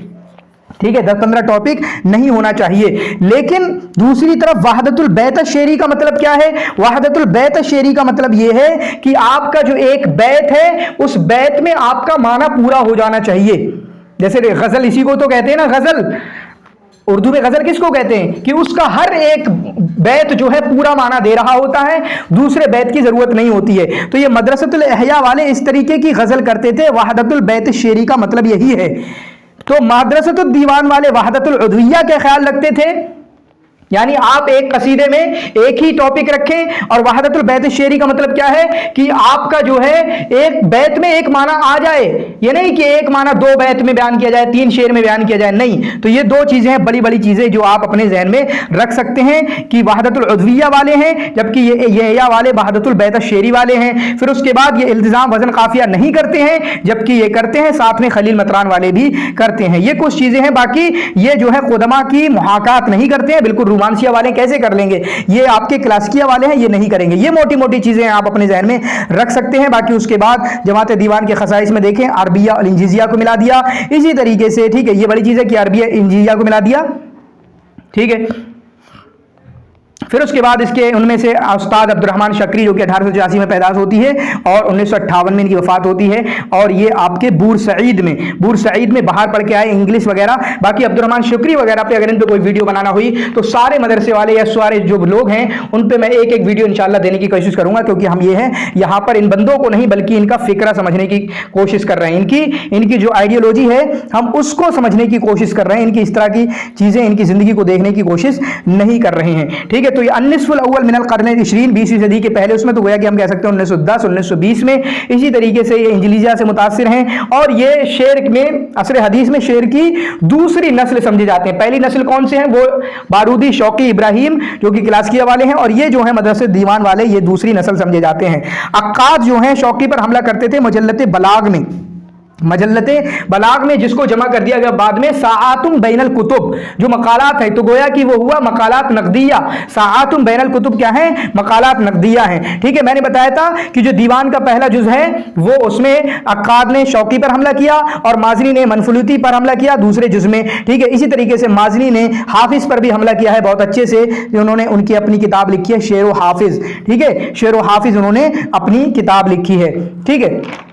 ठीक है, 10-15 टॉपिक नहीं होना चाहिए। लेकिन दूसरी तरफ वहदतुल बैत शेरी का मतलब क्या है? वहदतुल बैत शेरी का मतलब यह है कि आपका जो एक बैत है उस बैत में आपका माना पूरा हो जाना चाहिए। जैसे गजल, इसी को तो कहते हैं ना गजल, उर्दू में गजल किसको कहते हैं कि उसका हर एक बैत जो है पूरा माना दे रहा होता है, दूसरे बैत की जरूरत नहीं होती है। तो ये मदरसतुल इहया वाले इस तरीके की गजल करते थे। वहदतुल बैत शेरी का मतलब यही है। तो मदरसतुल दीवान वाले वहदतुल उज़विया का ख्याल रखते थे, यानी आप एक कसीदे में एक ही टॉपिक रखें। और वहदतुल बैत शेरी का मतलब क्या है कि आपका जो है एक बैत में एक माना आ जाए, ये नहीं कि एक माना 2 बैत में बयान किया जाए, 3 शेर में बयान किया जाए, नहीं। तो ये 2 चीजें हैं, बड़ी बड़ी चीजें जो आप अपने जहन में रख सकते हैं कि वहदतुल उज़विया वाले हैं, जबकि ये वाले वहदतुल बैत शेरी वाले हैं। फिर उसके बाद ये इल्तिजाम वजन काफिया नहीं करते हैं, जबकि ये करते हैं, साथ में खलील मतरान वाले भी करते हैं। ये कुछ चीजें हैं। बाकी ये जो है खुदमा की मुहाकात नहीं करते हैं, बिल्कुल रोमांसिया वाले कैसे कर लेंगे, ये आपके क्लासिकिया वाले हैं, ये नहीं करेंगे। ये मोटी मोटी चीजें आप अपने जहन में रख सकते हैं। बाकी उसके बाद जमात दीवान के खसाइस में देखें, अरबिया और इंजीजिया को मिला दिया, इसी तरीके से। ठीक है, ये बड़ी चीज है कि अरबिया इंजीजिया को मिला दिया। ठीक है, फिर उसके बाद इसके उनमें से उस्ताद अब्दुर्रहमान शकरी जो कि 1884 में पैदाश होती है और 1958 में इनकी वफात होती है, और ये आपके बुरसईद में बाहर पढ़ के आए इंग्लिश वगैरह। बाकी अब्दुर्रहमान शकरी वगैरह पे अगर इन पे कोई वीडियो बनाना हुई तो सारे मदरसे वाले या सारे जो लोग हैं उन पे मैं एक एक वीडियो इंशाल्लाह देने की कोशिश करूंगा, क्योंकि हम ये हैं यहाँ पर इन बंदों को नहीं बल्कि इनका फिक्रा समझने की कोशिश कर रहे हैं। इनकी जो आइडियोलॉजी है हम उसको समझने की कोशिश कर रहे हैं, इनकी इस तरह की चीजें इनकी जिंदगी को देखने की कोशिश नहीं कर रहे हैं। ठीक है, तो ये अन्निस्फुल अव्वल मिनल क़र्न 20वीं सदी के पहले, उसमें तो गोया कि हम कह सकते हैं 1910-1920 में। इसी तरीके से ये इंजिलिया से मुतासिर हैं, और ये शेर में असर हदीस में शेर की दूसरी नस्ल समझे जाते हैं। पहली नस्ल कौन से हैं? वो बारूदी, शौकी, इब्राहिम जो कि क्लासिकिया वाले हैं, और ये जो है मदरसे दीवान वाले, ये दूसरी नस्ल समझे जाते हैं। अक्काद जो हैं शौकी पर हमला करते थे मुजल्लत बलाग में। मजल्लते बलाग में जिसको जमा कर दिया गया बाद में साआतुम बैनल कुतुब, जो मकालात है, तो गोया कि वो हुआ मकालात नकदिया। साआतुम बैनल कुतुब क्या है? मकालात नकदिया है। ठीक है, मैंने बताया था कि जो दीवान का पहला जुज है वो उसमें अक्काद ने शौकी पर हमला किया और माजनी ने मनफलूती पर हमला किया दूसरे जुज में। ठीक है, इसी तरीके से माजनी ने हाफिज पर भी हमला किया है बहुत अच्छे से, उन्होंने उनकी अपनी किताब लिखी है शेर व हाफिज। ठीक है, शेर व हाफिज उन्होंने अपनी किताब लिखी है। ठीक है,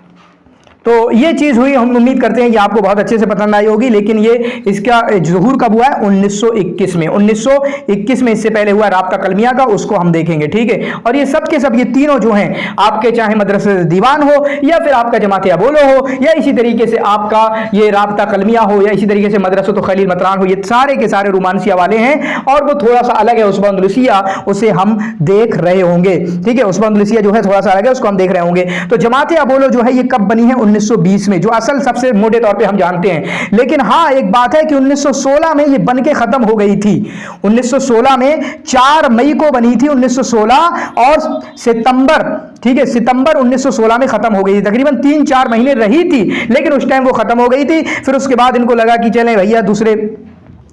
तो ये चीज़ हुई। हम उम्मीद करते हैं कि आपको बहुत अच्छे से पसंद आई होगी। लेकिन ये इसका ज़ुहूर कब हुआ है? 1921 में। 1921 में, इससे पहले हुआ राब्ता कलमिया का, उसको हम देखेंगे। ठीक है, और ये सब के सब ये तीनों जो हैं आपके, चाहे मदरसे दीवान हो या फिर आपका जमात अबोलो हो या इसी तरीके से आपका ये राब्ता कलमिया हो या इसी तरीके से मदरसा तो खलील मतरान हो, ये सारे के सारे रोमानसिया वाले हैं और वो थोड़ा सा अलग है उसबा अंदलुसिया, उसे हम देख रहे होंगे। ठीक है, उसबा अंदलुसिया जो है थोड़ा सा अलग है, उसको हम देख रहे होंगे। तो जमात अबोलो जो है ये कब बनी है? 1920 में, जो असल सबसे मोटे तौर पे हम जानते हैं। लेकिन हाँ, एक बात है कि 1916 में ये बन के खत्म हो गई थी। 1916 में 4 मई को बनी थी 1916 और सितंबर, ठीक है, सितंबर 1916 में खत्म हो गई थी। तकरीबन 3-4 महीने रही थी, लेकिन उस टाइम वो खत्म हो गई थी। फिर उसके बाद इनको लगा कि चलें भैया दूसरे,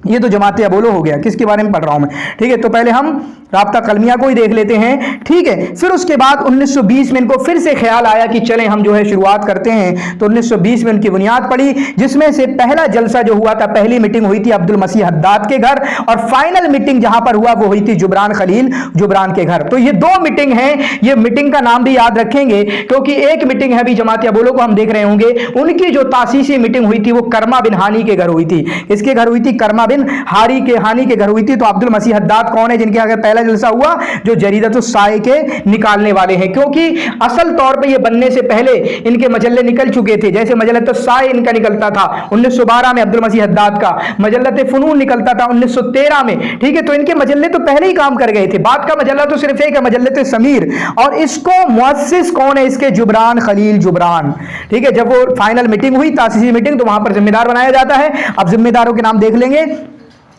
ये तो जमात अबोलो हो गया, किसके बारे में पढ़ रहा हूं मैं। ठीक है, तो पहले हम राब्ता कलमिया को ही देख लेते हैं। ठीक है, फिर उसके बाद 1920 में इनको फिर से ख्याल आया कि चलें हम जो है शुरुआत करते हैं। तो 1920 में उनकी बुनियाद पड़ी, जिसमें से पहला जलसा जो हुआ था, पहली मीटिंग हुई थी अब्दुल मसीह हद्दाद के घर और फाइनल मीटिंग जहां पर हुआ वो हुई थी जुबरान खलील जुबरान के घर। तो ये 2 मीटिंग हैं। ये मीटिंग का नाम भी याद रखेंगे क्योंकि एक मीटिंग है अभी जमात अबोलो को हम देख रहे होंगे, उनकी जो तासीसी मीटिंग हुई थी वो कर्मा बिन हानी के घर हुई थी। इसके घर हुई थी? कर्मा बिन हानी के घर हुई थी। तो अब्दुल मसीह हद्दाद कौन है? जिनके अगर पहला जलसा हुआ, जो जरीदतुस साए के निकालने वाले हैं, क्योंकि असल तौर पे ये बनने से पहले इनके मजल्ले निकल चुके थे। जैसे मजल्लतुस साए इनका निकलता था 1912 में, अब्दुल मसीह हद्दाद का मजल्लत फुनून निकलता था 1913 में। ठीक है, तो इनके मजल्ले तो पहले ही काम कर गए थे। बाद का मजल्ला तो सिर्फ एक है, मजल्लत समीर, और इसको मुअस्सिस कौन है इसके? जुबरान खलील जुबरान। ठीक है, जब वो फाइनल मीटिंग हुई, तासीसी मीटिंग, तो वहां पर जिम्मेदार बनाया जाता है। अब जिम्मेदारों के नाम देख लेंगे।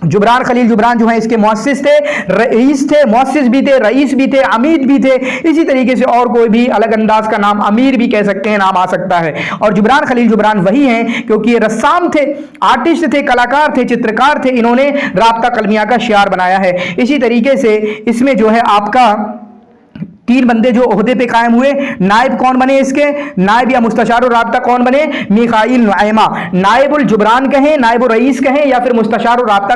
जुबरान खलील जुबरान जो है इसके मुअस्सिस थे, रईस थे, मुअस्सिस भी थे, रईस भी थे, अमीद भी थे। इसी तरीके से और कोई भी अलग अंदाज का नाम, अमीर भी कह सकते हैं, नाम आ सकता है। और जुबरान खलील जुबरान वही हैं क्योंकि ये रस्साम थे, आर्टिस्ट थे, कलाकार थे, चित्रकार थे। इन्होंने राब्ता कलमिया का शियार बनाया है। इसी तरीके से इसमें जो है आपका 3 बंदे जो ओहदे पे कायम हुए। नायब कौन बने इसके? नायब या मुस्तशारुर राब्ता कौन बने? मिखाइल नुआइमा। नायबुल जुबरान कहें, नायबुल रईस कहें, या फिर मुस्तशारुर राब्ता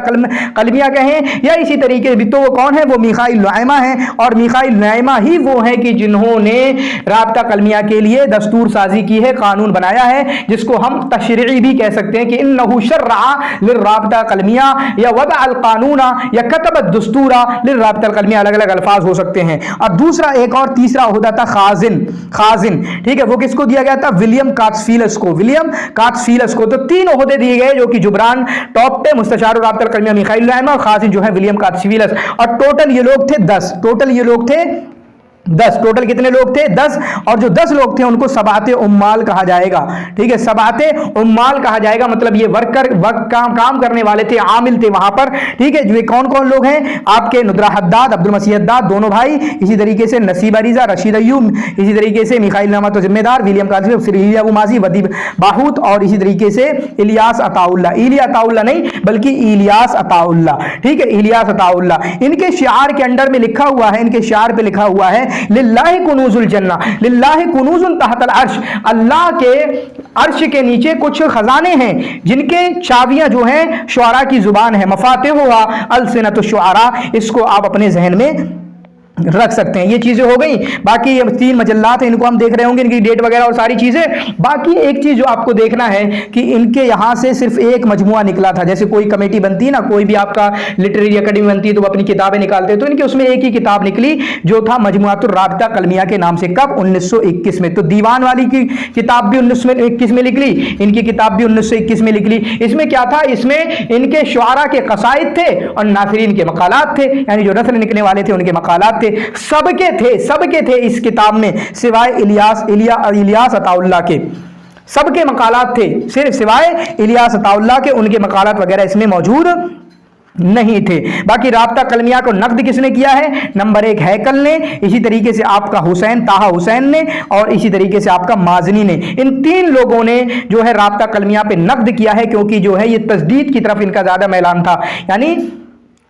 कलमिया कहें, या इसी तरीके से तो वो कौन है? वो मिखाइल नुआइमा है। और मिखाइल नुआइमा ही वो है कि जिन्होंने राब्ता कलमिया के लिए दस्तूर साजी की है, कानून बनाया है, जिसको हम तशरीई भी कह सकते हैं कि इन्नहु शर्रा लिर्राब्ता कलमिया या वदा अल कानूना या कतब दस्तूरा लिर्राब्ता कलमिया, अलग अलग अल्फाज हो सकते हैं। और दूसरा एक और तीसरा ओहदा था खाजिन। ठीक है, वो किसको दिया गया था? विलियम काट्सफील्ड्स को, विलियम काट्सफील्ड्स को। तो 3 ओहदे दिए गए, जो कि जुबरान टॉप पे, मुस्तशारुर राब्ता कलमिया मिखाइल नुआइमा, और खाजिन जो है विलियम काट्सफील्ड्स। और टोटल ये लोग थे 10। टोटल ये लोग थे 10। टोटल कितने लोग थे? 10। और जो 10 लोग थे उनको सबाते उम्माल कहा जाएगा। ठीक है, सबाते उम्माल कहा जाएगा, मतलब ये काम करने वाले थे, आमिल थे वहां पर। ठीक है, जो कौन कौन लोग हैं आपके? नुद्रा हद्दाद, अब्दुल मसीह हद्दाद, दोनों भाई, इसी तरीके से नसीब अरीजा, रशीद अय्यूब, इसी तरीके से मिखाइल नामा तो जिम्मेदार, विलियम कासिम, फिर इलिया अबू माजी, वदीब बाहूत, और इसी तरीके से इलियास अताउल्ला। इलिया अताउल्ला नहीं बल्कि इलियास अताउल्ला। ठीक है, इलियास अताउल्ला। इनके शिआर के अंडर में लिखा हुआ है, इनके शिआर पे लिखा हुआ है लिल्लाहि कुनूजुल जन्ना, लिल्लाहि कुनूजुन तहतल अर्श, अल्लाह के अर्श के नीचे कुछ खजाने हैं जिनके चाबियां जो हैं शुआरा की जुबान है। मफातिहुहा अलसिनतुश शुआरा, इसको आप अपने जहन में रख सकते हैं। ये चीजें हो गई। बाकी ये 3 मजल्लात हैं, इनको हम देख रहे होंगे, इनकी डेट वगैरह और सारी चीजें। बाकी एक चीज जो आपको देखना है कि इनके यहां से सिर्फ एक मजमुआ निकला था। जैसे कोई कमेटी बनती है ना, कोई भी आपका लिटरेरी अकेडमी बनती है तो वो अपनी किताबें निकालते हैं, तो इनके उसमें एक ही किताब निकली जो था मजमुआतुर राब्ता कलमिया के नाम से। कब? 1921 में। तो दीवान वाली की किताब भी 1921 में निकली, इनकी किताब भी 1921 में निकली। इसमें क्या था? इसमें इनके शुआरा के कसाइद थे और नासिरीन के मकालात थे, यानी जो नस्ल निकलने वाले थे उनके मकालात थे। सबके थे इस किताब में, सिवाय इलियास अताउल्ला के। सबके मकालात थे, सिर्फ सिवाय इलियास अताउल्ला के, उनके मकालात वगैरह इसमें मौजूद नहीं थे। बाकी राब्ता कलमिया को नक्द किसने किया है? नंबर 1 हैकल ने, इसी तरीके से आपका हुसैन ताहा हुसैन ने, और इसी तरीके से आपका माजनी ने। इन 3 लोगों ने जो है राब्ता कलमिया पे नक्द किया है, क्योंकि जो है ये तस्दीद की तरफ इनका ज्यादा मैलान था। यानी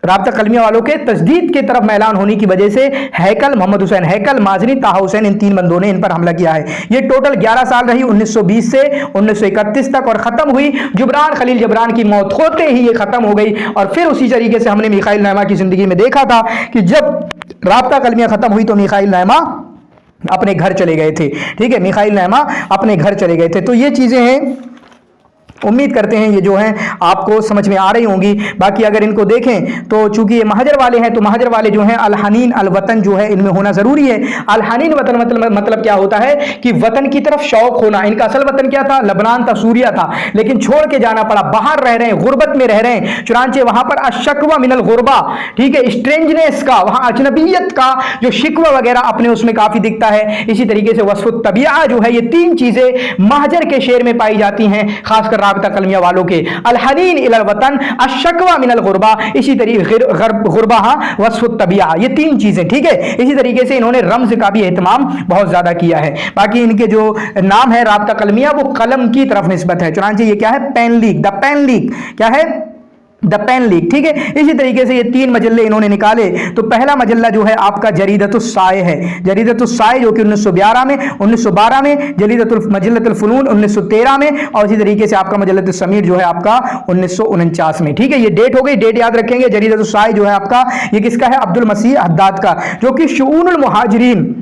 राब्ता कलमिया वालों के तस्दीद की तरफ मैलान होने की वजह से हैकल, मोहम्मद हुसैन हैकल, माजनी, ताहा हुसैन, इन 3 बंदों ने इन पर हमला किया है। ये टोटल 11 साल रही, 1920 से 1931 तक, और खत्म हुई जुबरान खलील जबरान की मौत होते ही ये खत्म हो गई। और फिर उसी तरीके से हमने मिखाइल नैमा की जिंदगी में देखा था कि जब राब्ता कलमिया खत्म हुई तो मिखाइल नैमा अपने घर चले गए थे। ठीक है, मिखाइल नैमा अपने घर चले गए थे। तो ये चीजें हैं, उम्मीद करते हैं ये जो है आपको समझ में आ रही होंगी। बाकी अगर इनको देखें तो चूंकि ये महाजर वाले हैं, तो महाजर वाले जो हैं अल हनीन अल वतन जो है इनमें होना जरूरी है। अल हनीन वतन मतलब क्या होता है कि वतन की तरफ शौक होना। इनका असल वतन क्या था? लबनान था, सूरिया था, लेकिन छोड़ के जाना पड़ा, बाहर रह रहे हैं, गुर्बत में रह रहे हैं, चुनांचे वहां पर अशक्वा मिनल गुरबा, ठीक है, स्ट्रेंजनेस का, वहां अजनबियत का जो शिकवा वगैरह अपने उसमें काफी दिखता है। इसी तरीके से वस्फ़ुत तबिया जो है, ये 3 चीजें महाजर के शेर में पाई जाती हैं, खासकर राब्ता कलमिया वालों के। अल हनीन इलल वतन, अशक्वा मिनल गुरबा, इसी तरीके गुरबा, वस्फ़ुत तबिया, ये 3 चीजें। ठीक है, इसी तरीके से इन्होंने रम्ज का भी एहतमाम बहुत ज्यादा किया है। बाकी इनके जो नाम है राब्ता कलमिया, वो कलम की तरफ निस्बत है। चुनांचे ये क्या है? Pen league, the pen league क्या है? The pen league. ठीक है, इसी तरीके से ये 3 मजल्ले इन्होंने निकाले। तो पहला मजल्ला जो है आपका जरीदतुस्साए है, जरीदतुस्साए जो कि 1912 में, 1912 में, मजल्लतुल फुनून 1913 में, और इसी तरीके से आपका मजल्लतुस्समीर जो है आपका 1949 में। ठीक है, ये डेट हो गई, डेट याद रखेंगे। जरीदतुस्साए जो है आपका, ये किसका है? अब्दुल मसीह हद्दाद का, जो कि शुऊनुल मुहाजिरीन,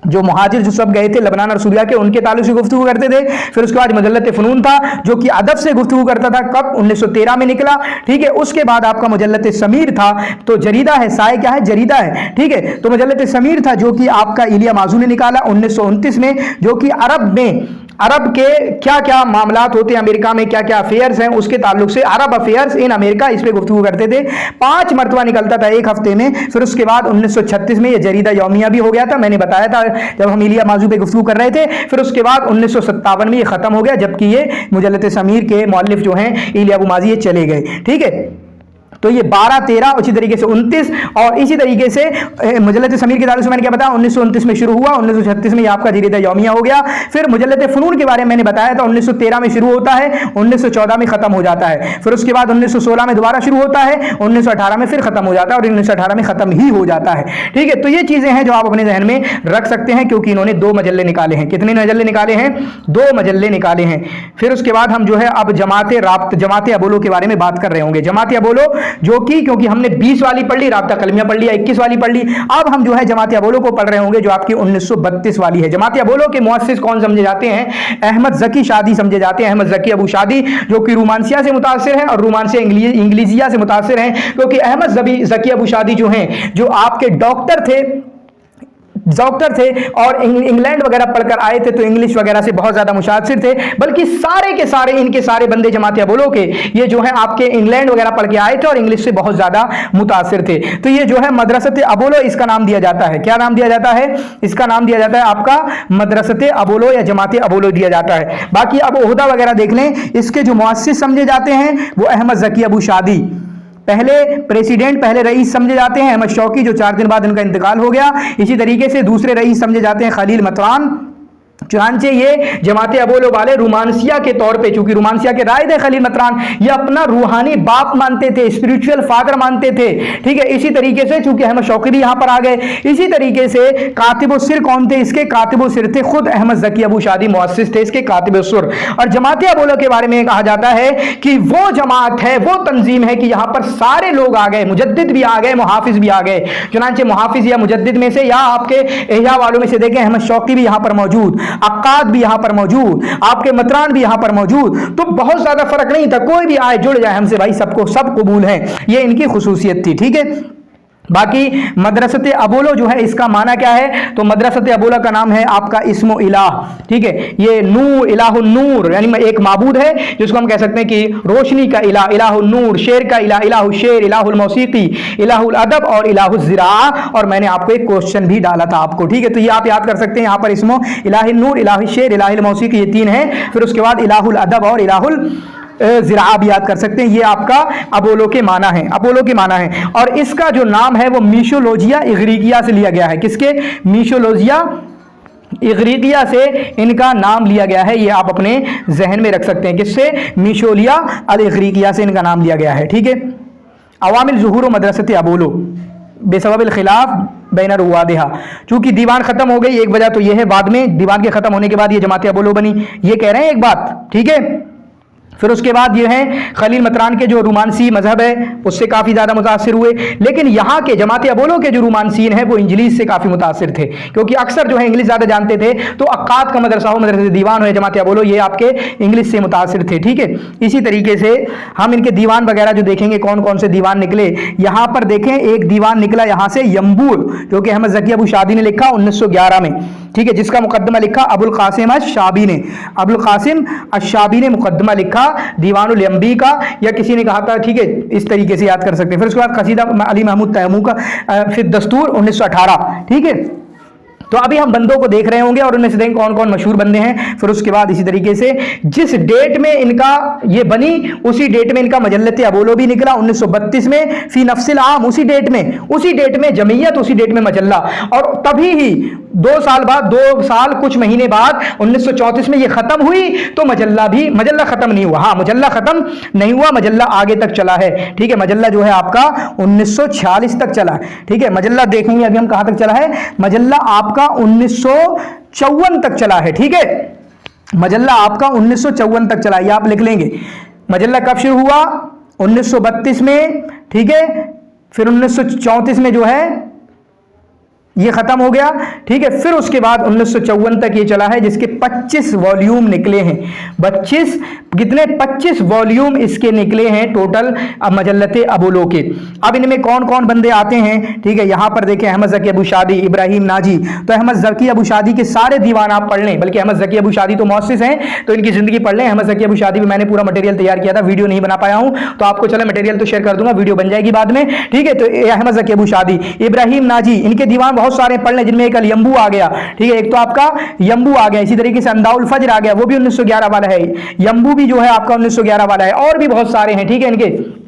जो मुहाजिर जो सब गए थे लबनान और सूरिया के, उनके ताल्लुक से गुफ्तगू करते थे। फिर उसके बाद मजल्लत फ़ुनून था, जो कि अदब से गुफ्तगू करता था। कब? 1913 में निकला। ठीक है, उसके बाद आपका मजल्लत समीर था। तो जरीदा है, साए क्या है? जरीदा है। ठीक है, तो मजल्लत समीर था जो कि आपका इलिया माजू ने निकाला 1929 में, जो कि अरब के क्या क्या मामलात होते हैं, अमेरिका में क्या क्या अफेयर्स हैं, उसके ताल्लुक से, अरब अफेयर्स इन अमेरिका, इस पे गुफ्तगू करते थे। 5 मरतबा निकलता था 1 हफ्ते में। फिर उसके बाद 1936 में ये जरीदा यौमिया भी हो गया था, मैंने बताया था जब हम इलिया माजू पे गुफ्तगू कर रहे थे। फिर उसके बाद 1957 में ये खत्म हो गया, जबकि ये मुजल्लत समीर के मौलिफ जो हैं इलिया अबू माजी, ये चले गए। ठीक है, तो ये 12, 13, इसी तरीके से 29, और इसी तरीके से मुजल्लत समीर के ताल्लुक से मैंने क्या बताया, 1929 में शुरू हुआ, 1936 में ये आपका जरीदा यौमिया हो गया। फिर मुजल्लत फ़ुनून के बारे में मैंने बताया था, 1913 में शुरू होता है, 1914 में खत्म हो जाता है। फिर उसके बाद 1916 में दोबारा शुरू होता है, 1918 में फिर खत्म हो जाता है, और 1918 में खत्म ही हो जाता है। ठीक है, तो ये चीजें हैं जो आप अपने जहन में रख सकते हैं, क्योंकि इन्होंने 2 मजल्ले निकाले हैं। कितने मजल्ले निकाले हैं? 2 मजल्ले निकाले हैं। फिर उसके बाद हम जो है अब जमात अबोलो के बारे में बात कर रहे होंगे। जमात अबोलो जो कि, क्योंकि हमने 20 वाली पढ़ ली, राब्ता कलमिया पढ़ लिया, 21 वाली पढ़ ली, अब हम जो है जमात अबोलो को पढ़ रहे होंगे, जो आपकी 1932 वाली है। जमात अबोलो के मुअस्सिस कौन समझे जाते हैं? अहमद ज़की शादी समझे जाते हैं। अहमद ज़की अबू शादी, जो कि रोमांसिया से मुतासिर हैं, और रोमांसिया इंग्लिजिया से मुतासिर हैं, क्योंकि अहमद ज़की अबू शादी जो हैं, जो आपके डॉक्टर थे और इंग्लैंड वगैरह पढ़कर आए थे, तो इंग्लिश वगैरह से बहुत ज्यादा मुशासिर थे। बल्कि सारे के सारे इनके सारे बंदे जमात अबोलो के, ये जो है आपके इंग्लैंड वगैरह पढ़ के आए थे और इंग्लिश से बहुत ज्यादा मुतासिर थे। तो ये जो है मदरसत अबोलो, इसका नाम दिया जाता है। क्या नाम दिया जाता है? इसका नाम दिया जाता है आपका मदरसत अबोलो या जमात अबोलो दिया जाता है। बाकी अब ओहदा वगैरह देख लें, इसके जो मुअस्सिस समझे जाते हैं वो अहमद ज़की अबू शादी, पहले प्रेसिडेंट, पहले रईस समझे जाते हैं अहमद शौकी, जो 4 दिन बाद इनका इंतकाल हो गया। इसी तरीके से दूसरे रईस समझे जाते हैं खलील मतरान। चुनांचे ये जमात अबोलो वाले रोमांसिया के तौर पे, चूंकि रोमांसिया के रायद है खलील मतरान, ये अपना रूहानी बाप मानते थे, स्पिरिचुअल फादर मानते थे। ठीक है, इसी तरीके से चूंकि अहमद शौकी भी यहां पर आ गए। इसी तरीके से कातिब सिर कौन थे? इसके कातिब सिर थे खुद अहमद ज़की अबू शादी, मुअस्सिस थे इसके कातिब सिर। और जमात अबोलो के बारे में कहा जाता है कि वो जमात है, वो तंजीम है कि यहां पर सारे लोग आ गए, मुजद्दिद भी आ गए, मुहाफिज भी आ गए। चुनांचे मुहाफिज या मुजद्दिद में से, या आपके एहया वालों में से देखें, अहमद शौकी भी यहां पर मौजूद, अक्काद भी यहां पर मौजूद, आपके मतरान भी यहां पर मौजूद। तो बहुत ज्यादा फर्क नहीं था, कोई भी आए जुड़ जाए हमसे, भाई सबको सब कबूल है, ये इनकी खुसूसियत थी। ठीक है, बाकी मदरसत अबोलो जो है, इसका माना क्या है? तो मदरसत अबोलो का नाम है आपका इस्मो इलाह। ठीक है, ये नूर, इलाहुन नूर, यानी एक माबूद है जिसको हम कह सकते हैं कि रोशनी का इलाह, इलाहुन नूर, शेर का इलाह, इलाहुल शेर, इलाहुल मौसीकी, इलाहुल अदब और इलाहुल ज़िरा। और मैंने आपको एक क्वेश्चन भी डाला था आपको। ठीक है, तो ये आप याद कर सकते हैं। यहाँ पर इस्मो इलाहुन नूर, इलाहुल शेर, इलाहुल मौसीकी, ये 3 है। फिर उसके बाद इलाहुल अदब और इलाहुल ज़िरा भी याद कर सकते हैं। ये आपका अपोलो के माना है, अपोलो के माना है। और इसका जो नाम है वो मीशोलॉजिया इग्रिकिया से लिया गया है। किसके? मीशोलॉजिया इग्रिकिया से इनका नाम लिया गया है। ये आप अपने जहन में रख सकते हैं। किससे? मीशोलिया अल इग्रिकिया से इनका नाम लिया गया है। ठीक है। अवामिल ज़ुहूर मदरसत अपोलो बेसबबिल खिलाफ बैन रुवादिहा, चूंकि दीवान खत्म हो गई, एक वजह तो यह है, बाद में दीवान के खत्म होने के बाद ये जमात अपोलो बनी, ये कह रहे हैं एक बात। ठीक है। फिर उसके बाद ये हैं खलील मतरान के जो रोमानसी मजहब है उससे काफ़ी ज़्यादा मुतासिर हुए, लेकिन यहाँ के जमात अपोलो के जो रोमानसीन हैं वो इंग्लिश से काफ़ी मुतासिर थे, क्योंकि अक्सर जो है इंग्लिश ज़्यादा जानते थे। तो अक्काद का मदरसा हो, मदरसे दीवान हो जमात अपोलो, ये आपके इंग्लिश से मुतासिर थे। ठीक है। इसी तरीके से हम इनके दीवान वगैरह जो देखेंगे कौन कौन से दीवान निकले, यहाँ पर देखें एक दीवान निकला यहाँ से यम्बू, जो कि अहमद ज़की अबू शादी ने लिखा 1911 में। ठीक है। जिसका मुकदमा लिखा अबुल कासिम अश-शाबी ने, अबुल कासिम अश-शाबी ने मुकदमा लिखा दीवानुल यम्बी का, या किसी ने कहा था। ठीक है। इस तरीके से याद कर सकते हैं। फिर उसके बाद कसीदा अली महमूद तैमूर का फिर दस्तूर 1918। ठीक है। तो अभी हम बंदों को देख रहे होंगे और उनमें से देखेंगे कौन कौन मशहूर बंदे हैं। फिर उसके बाद इसी तरीके से जिस डेट में इनका ये बनी उसी डेट में इनका मजल्लत अपोलो भी निकला 1932 में, फी नफ्सिल आम, उसी डेट में जमीयत, उसी डेट में मजल्ला। और तभी ही 2 साल बाद, 2 साल कुछ महीने बाद 1934 में ये खत्म हुई, तो मजल्ला खत्म नहीं हुआ। हाँ, मजल्ला खत्म नहीं हुआ, मजल्ला आगे तक चला है। ठीक है। मजल्ला जो है आपका 1946 तक चला है। ठीक है। मजल्ला देखेंगे अभी हम कहां तक चला है। मजल्ला आपका 1954 तक चला है। ठीक है। मजल्ला आपका 1954 तक चला, ये आप लिख लेंगे। मजल्ला कब शुरू हुआ? 1932 में। ठीक है। फिर 1934 में जो है ये खत्म हो गया। ठीक है। फिर उसके बाद 1954 तक ये चला है, जिसके 25 वॉल्यूम निकले हैं। 25 वॉल्यूम इसके निकले हैं टोटल मजल्लत अपोलो के। अब इनमें कौन कौन बंदे आते हैं? ठीक है। यहां पर देखें अहमद ज़की अबू शादी, इब्राहिम नाजी। तो अहमद ज़की अबू शादी के सारे दीवान आप पढ़ लें, बल्कि अहमद ज़की अबू शादी तो मौसिस हैं, तो इनकी जिंदगी पढ़ लें। अहमद ज़की अबू शादी भी मैंने पूरा मटेरियल तैयार किया था, वीडियो नहीं बना पाया हूं, तो आपको चले मटेरियल तो शेयर कर दूंगा, वीडियो बन जाएगी बाद में। ठीक है। तो अहमद ज़की अबू शादी, इब्राहिम नाजी, इनके दीवान बहुत सारे पढ़ लें, जिनमें एक अल यम्बू आ गया। ठीक है। एक तो आपका यम्बू आ गया, इसी तरीके से अंदाउल फज्र आ गया, वो भी 1911 वाला है। यम्बू भी जो है आपका 1911 वाला है, और भी बहुत सारे हैं। ठीक है। इनके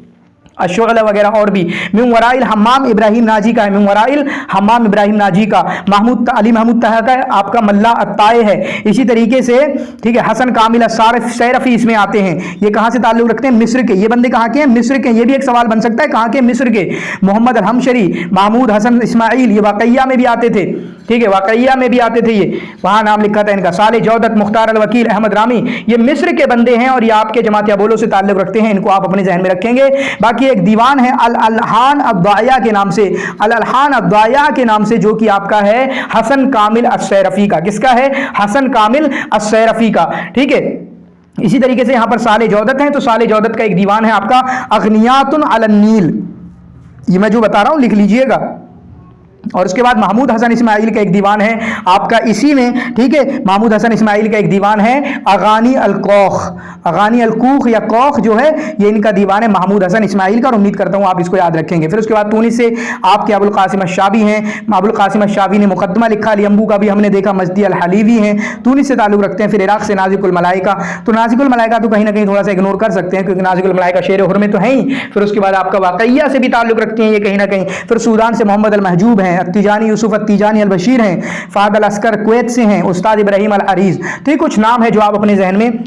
अशोला वगैरह और भी। मिंवराइल हम्माम इब्राहिम नाजी का है, मिंवराइल हम्माम इब्राहिम नाजी का। अली महमूद तहा का आपका मल्ला अत्ताए है। इसी तरीके से ठीक है हसन कामिल सैरफी इसमें आते हैं। ये कहाँ से ताल्लुक रखते हैं? मिस्र के। ये बंदे कहाँ के हैं? मिस्र के। ये भी एक सवाल बन सकता है, कहाँ के? मिस्र के। मोहम्मद अलहमशरी, महमूद हसन इस्माइल, ये वाकैया में भी आते थे। ठीक है। वाकैया में भी आते थे, ये वहाँ नाम लिखा था इनका। साले जौदत, मुख्तार अल वकील, अहमद रामी, ये मिस्र के बंदे हैं और ये आपके जमात अपोलो से ताल्लुक रखते हैं। इनको आप अपने जहन में रखेंगे। बाकी एक दीवान है अल अलहान अद्दाया के नाम से, अल अलहान अद्दाया के नाम से, जो कि आपका है हसन कामिल अस्सैरफी का। किसका है? हसन कामिल अस्सैरफी का। ठीक है। इसी तरीके से यहां पर साले जौदत हैं, तो साले जौदत का एक दीवान है आपका अगनियातुन अलन नील, ये मैं जो बता रहा हूं लिख लीजिएगा। और उसके बाद महमूद हसन इस्माइल का एक दीवान है आपका इसी में। ठीक है। महमूद हसन इस्माइल का एक दीवान है अगानी अलकौख, अगानी अलकूख या कौख जो है, ये इनका दीवान है महमूद हसन इस्माइल का, और उम्मीद करता हूँ आप इसको याद रखेंगे। फिर उसके बाद तुनिस से आपके अबुल कासिम अश-शाबी हैं। अबुल कासिम अश-शाबी ने मुकदमा लिखा। यम्बू का भी हमने देखा, मजदी अल हलीवी हैं, तुनिस से ताल्लुक रखते हैं। फिर इराक से नाजिकुल मलाइका, तो नाजिकुल मलाइका तो कहीं ना कहीं थोड़ा सा इग्नोर कर सकते हैं, क्योंकि नाजिकुल मलाइका शेर हुर्मे तो है ही। फिर उसके बाद आपका वाकैया से भी ताल्लुक रखते हैं ये कहीं ना कहीं। फिर सूडान से मोहम्मद अल महजूब हैं, अत्तिजानी यूसुफ अत्तिजानी अल बशीर हैं, फाद अल अस्कर कुवैत से हैं, उस्ताद इब्राहिम अल अरीज। तो ये कुछ नाम है जो आप अपने जहन में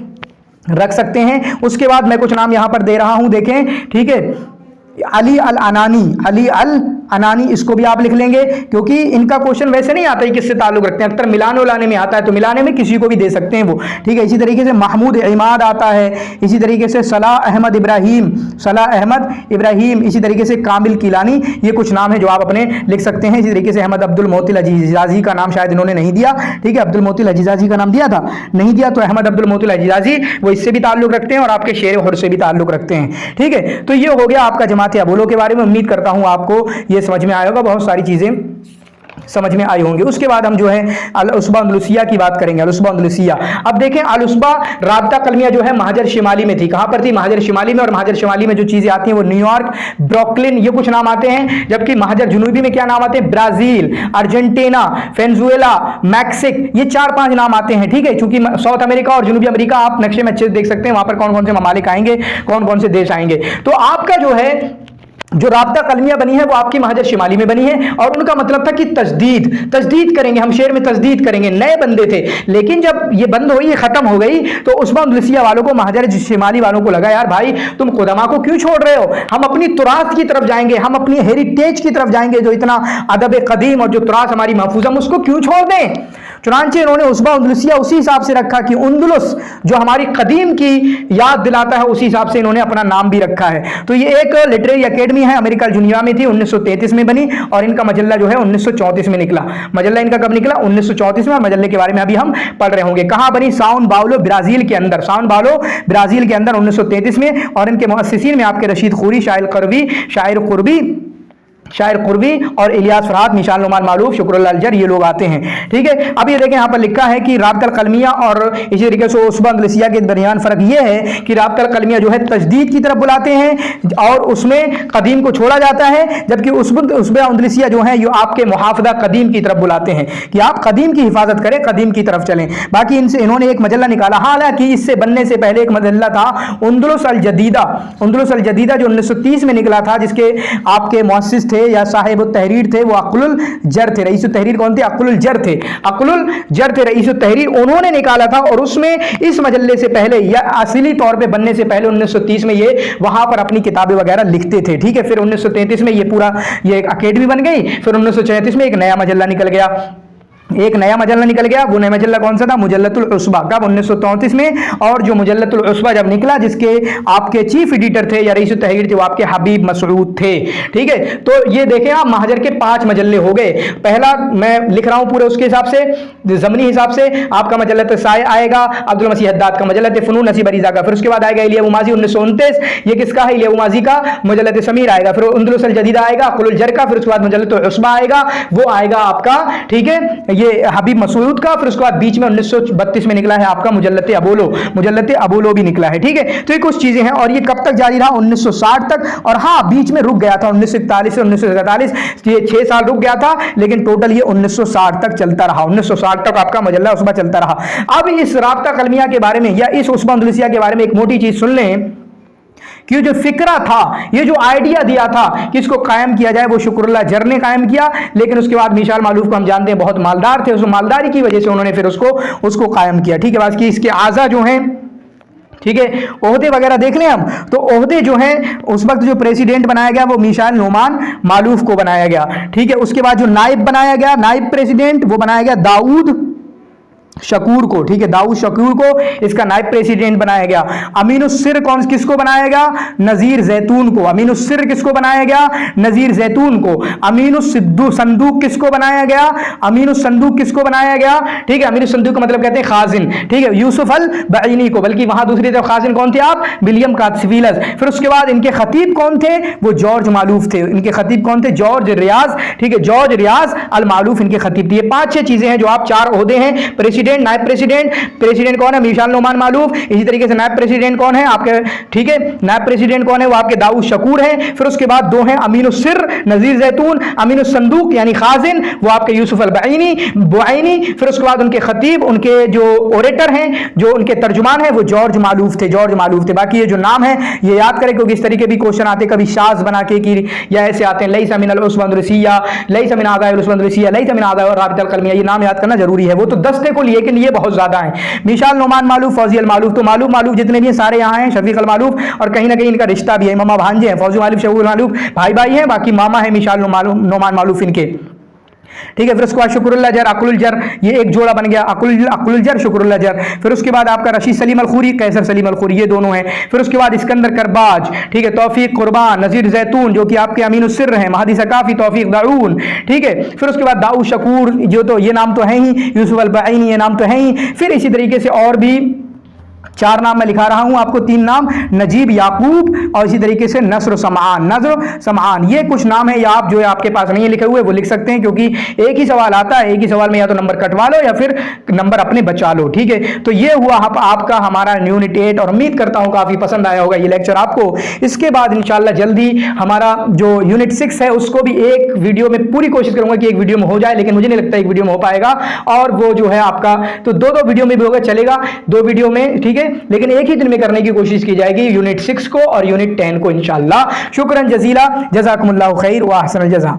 रख सकते हैं। उसके बाद मैं कुछ नाम यहां पर दे रहा हूं, देखें। ठीक है। अली अल अनानी, अली अल अनानी, इसको भी आप लिख लेंगे, क्योंकि इनका क्वेश्चन वैसे नहीं आता है किससे ताल्लुक रखते हैं, अक्सर मिलाने उलाने में आता है, तो मिलाने में किसी को भी दे सकते हैं वो। ठीक है। इसी तरीके से महमूद इमाद आता है, इसी तरीके से सलाह अहमद इब्राहिम, सलाह अहमद इब्राहिम, इसी तरीके से कामिल किलानी, ये कुछ नाम है जो आप अपने लिख सकते हैं। इसी तरीके से अहमद अब्दुल मोतिल अजीजाजी का नाम शायद इन्होंने नहीं दिया। ठीक है। अब्दुल मोतिल अजीजाजी का नाम दिया था, नहीं दिया, तो अहमद अब्दुल मोतिल अजीजाजी वो इससे भी ताल्लुक रखते हैं और आपके शेर हुर से भी ताल्लुक रखते हैं। ठीक है। तो ये हो गया आपका जमात अपोलो के बारे में। उम्मीद करता हूं आपको ये समझ में आएगा। बहुत सारी चीजें समझ में आई होंगे। उसके बाद हम जो है अल-उसबा अंदलुसिया की बात करेंगे। अल-उसबा अंदलुसिया, अब देखें अल-उसबा राब्ता कलमिया जो है महाजर शिमाली में थी। कहां पर थी? महाजर शिमाली में। और महाजर शिमाली में जो चीजें आती हैं वो न्यूयॉर्क, ब्रुकलिन, ये कुछ नाम आते हैं। जबकि महाजर जुनूबी में क्या नाम आते हैं? ब्राजील, अर्जेंटीना, वेनेजुएला, मैक्सिक, ये 4-5 नाम आते हैं। ठीक है, चूंकि साउथ अमेरिका और जनूबी अमेरिका आप नक्शे में अच्छे से देख सकते हैं, वहां पर कौन कौन से ममालिक आएंगे, कौन कौन से देश आएंगे। तो आपका जो है जो राब्ता कलमिया बनी है वो आपकी महाजर शिमाली में बनी है। और उनका मतलब था कि तजदीद करेंगे, हम शेर में तजदीद करेंगे। नए बंदे थे, लेकिन जब ये बंद हुई, ये खत्म हो गई, तो उस्बा अंदलुसिया वालों को, महाजर शिमाली वालों को लगा यार भाई तुम खुदमा को क्यों छोड़ रहे हो, हम अपनी तुरास की तरफ जाएंगे, हम अपनी हेरिटेज की तरफ जाएंगे, जो इतना अदब कदीम और जो तुरास हमारी महफूज, हम उसको क्यों छोड़ दें। चुनांचे इन्होंने उस्बा अंदलुसिया उसी हिसाब से रखा कि उंदुलुस जो हमारी कदीम की याद दिलाता है, उसी हिसाब से इन्होंने अपना नाम भी रखा है। तो ये एक लिटरेरी एकेडमी है, अमेरिका जुनिया में थी, 1933 में बनी। और इनका मजल्ला जो है 1934 में निकला। मजल्ला इनका कब निकला? 1934 में। और मजल्ले के बारे में अभी हम पढ़ रहे होंगे। कहां बनी? साउन बाउलो, ब्राजील के अंदर। साउन बाउलो, ब्राजील के अंदर 1933 में। और इनके मुअस्सिसीन में आपके रशीद खूरी, शायर कुर्बी और इलियास फरहाद, मिशाल नोमान मालूफ, शुक्रुल्लाह अलजर, ये लोग आते हैं। ठीक है, अब ये देखें यहाँ पर लिखा है कि राब्ता कलमिया और इसी तरीके से उस्बा अंदलुसिया के दरमियान फर्क ये है कि राब्ता कलमिया जो है तजदीद की तरफ बुलाते हैं और उसमें कदीम को छोड़ा जाता है, जबकि उस्बा अंदलुसिया जो है ये आपके मुहाफदा कदीम की तरफ बुलाते हैं कि आप कदीम की हिफाजत करें, कदीम की तरफ चलें। बाकी इनसे इन्होंने एक मजल्ला निकाला, हालांकि इससे बनने से पहले एक मजल्ला था उंदुलुस अल जदीदा। उंदुलुस अल जदीदा जो 1930 में निकला था, जिसके आपके मुअस्सिस थे या साहिब तहरीर थे वो अक्लुल जर थे। रईस तहरीर कौन थे? अक्लुल जर थे। अक्लुल जर थे रईस तहरीर, उन्होंने निकाला था। और उसमें इस मजल्ले से पहले या असली तौर पे बनने से पहले 1930 में ये वहां पर अपनी किताबें वगैरह लिखते थे। ठीक है, फिर 1933 में ये पूरा ये एक अकेडमी बन गई। फिर 1934 में एक नया मजल्ला निकल गया। वो नया मजल्ला कौन सा था? मुजल्लतुल उसबा। कब? 1934 में। और जो मुजल्लतुल उसबा जब निकला, जिसके आपके चीफ एडिटर थे या रईस तहरीर थे वो आपके हबीब मसऊद थे। ठीक है, तो ये देखें आप, महाजर के 5 मजल्ले हो गए। पहला मैं लिख रहा हूं पूरे उसके हिसाब से, जमनी हिसाब से आपका मजल्लत साय आएगा, अब्दुल मसीह हद्दाद का मजल्लत फनून नसीब अरीजा का। फिर उसके बाद आएगा इलिया उमाजी 1929, ये किसका है? इलिया उमाजी का। मुजल्लत समीर आएगा। फिर उंदुलुस अल जदीदा आएगा, अक्लुल जर का। फिर उसके बाद मुजल्लतुल उसबा आएगा, वो आएगा आपका, ठीक है, ये हबीब मसऊद का। फिर उसके बाद बीच में 1932 में निकला है आपका मुजल्लत अबोलो भी निकला है। ठीक है, तो ये कुछ चीजें हैं। और ये कब तक जारी रहा? 1960 तक। और हाँ, बीच में रुक गया था 1941 से 1947, ये 6 साल रुक गया था, लेकिन टोटल ये 1960 तक चलता रहा। 1960 तक आपका मजल्ला उसबा चलता रहा। अब इस राब्ता कलमिया के बारे में या इस उस्बा अंदलुसिया के बारे में एक मोटी चीज सुन लें कि जो फिक्रा था, ये जो आइडिया दिया था कि इसको कायम किया जाए, वो शुक्रुल्लाह जर ने कायम किया। लेकिन उसके बाद मिशाल मालूफ को हम जानते हैं बहुत मालदार थे, उस मालदारी की वजह से उन्होंने फिर उसको कायम किया। ठीक है, बात की इसके आज़ा जो हैं, ठीक है, ओहदे वगैरह देख लें हम, तो ओहदे जो हैं उस वक्त जो प्रेसिडेंट बनाया गया वो मिशाल नोमान मालूफ को बनाया गया। ठीक है, उसके बाद जो नाइब बनाया गया, नाइब प्रेसिडेंट, वो बनाया गया दाऊद शकूर को। ठीक है, दाऊद शकूर को इसका नायब प्रेसिडेंट बनाया गया। अमीनुस्सिर किसको बनाया गया? नजीर जैतून को। अमीनुस्सिर किसको बनाया गया? नजीर जैतून को। संदूक किसको बनाया गया? संदूक किसको बनाया गया? ठीक है, संदूक का मतलब कहते हैं खाजिन। ठीक है, यूसुफ अल बईनी को। बल्कि वहां दूसरी तरफ खाजिन कौन थे आप? विलियम कात्सविलस। फिर उसके बाद इनके खतीब कौन थे? वो जॉर्ज मालूफ थे। इनके खतीब कौन थे? जॉर्ज रियाज। ठीक है, जॉर्ज रियाज अल मालूफ इनके खतीब थे। ये 5-6 चीजें हैं जो आप 4 ओहदे हैं। प्रेसिडेंट, नायब प्रेसिडेंट कौन है? मिशाल नोमान मालूफ। इसी तरीके से नायब प्रेसिडेंट कौन है आपके? ठीक है, नायब प्रेसिडेंट कौन है? वो आपके दाऊद शकूर हैं। फिर उसके बाद 2 हैं अमीनुस्सिर, नजीर जैतून। अमीनुस्संदूक यानी खाजिन, वो आपके यूसुफ अल बुआइनी। फिर उसके बाद उनके खतीब, उनके जो ओरेटर हैं, जो उनके तर्जुमान हैं, वो जॉर्ज मालूफ थे। बाकी ये जो नाम है ये याद करें, क्योंकि इस तरीके भी क्वेश्चन आते, कभी शाज बना के की या ऐसे आते हैं, लईसा मिनल उस्बा अंदलुसिया, लईसा मिन आदाए उस्बा अंदलुसिया, लईसा मिन आदाए राबिता अल कलमिया। ये नाम याद करना जरूरी है। वो तो 10 थे कुल, लेकिन ये बहुत ज्यादा है। मिशाल नोमान मालूफ, फौजी अल मालूफ, तो मालूफ जितने भी हैं सारे यहाँ हैं। शफीक अल मालूफ, और कहीं ना कहीं इनका रिश्ता भी है, मामा भांजे हैं। फौजी मालूफ, शफीक अल मालूफ भाई हैं, बाकी मामा है मिशाल नोमान मालूफ इनके। ठीक है, फिर उसके बाद शुक्रुल्लाह जर, अक्लुल जर, ये एक जोड़ा बन गया, अक्लुल जर, शुक्रुल्लाह जर। फिर उसके बाद आपका रशीद सलीम अल खूरी, कैसर सलीम अल खूरी, ये दोनों हैं। फिर उसके बाद इस्कंदर करबाज, ठीक है, तौफीक कुर्बान, नजीर जैतून जो कि आपके अमीनुस्सिर हैं, महदी सकाफी, तौफीक दाऊन। ठीक है, फिर उसके बाद दाऊद शकूर, जो तो ये नाम तो है ही, यूसुफ अल बईनी ये नाम तो है ही। फिर इसी तरीके से और भी 4 नाम मैं लिखा रहा हूं आपको, 3 नाम, नजीब याकूब और इसी तरीके से नस्र समआन, ये कुछ नाम है, या आप जो है आपके पास नहीं लिखे हुए वो लिख सकते हैं, क्योंकि एक ही सवाल आता है, एक ही सवाल में या तो नंबर कटवा लो या फिर नंबर अपने बचा लो, ठीक है। तो ये हुआ आपका हमारा यूनिट 8, और उम्मीद करता हूं काफी पसंद आया होगा ये लेक्चर आपको। इसके बाद इंशाल्लाह जल्दी हमारा जो यूनिट 6 है उसको भी एक वीडियो में पूरी कोशिश करूंगा कि एक वीडियो में हो जाए, लेकिन मुझे नहीं लगता एक वीडियो में हो पाएगा, और वो जो है आपका तो 2-2 वीडियो में भी होगा, चलेगा 2 वीडियो में, ठीक है, लेकिन एक ही दिन में करने की कोशिश की जाएगी यूनिट 6 को और यूनिट 10 को इंशाल्लाह। शुक्रन जजीला, जज़ाकुमुल्लाहु खैर व अहसनल जज़ा।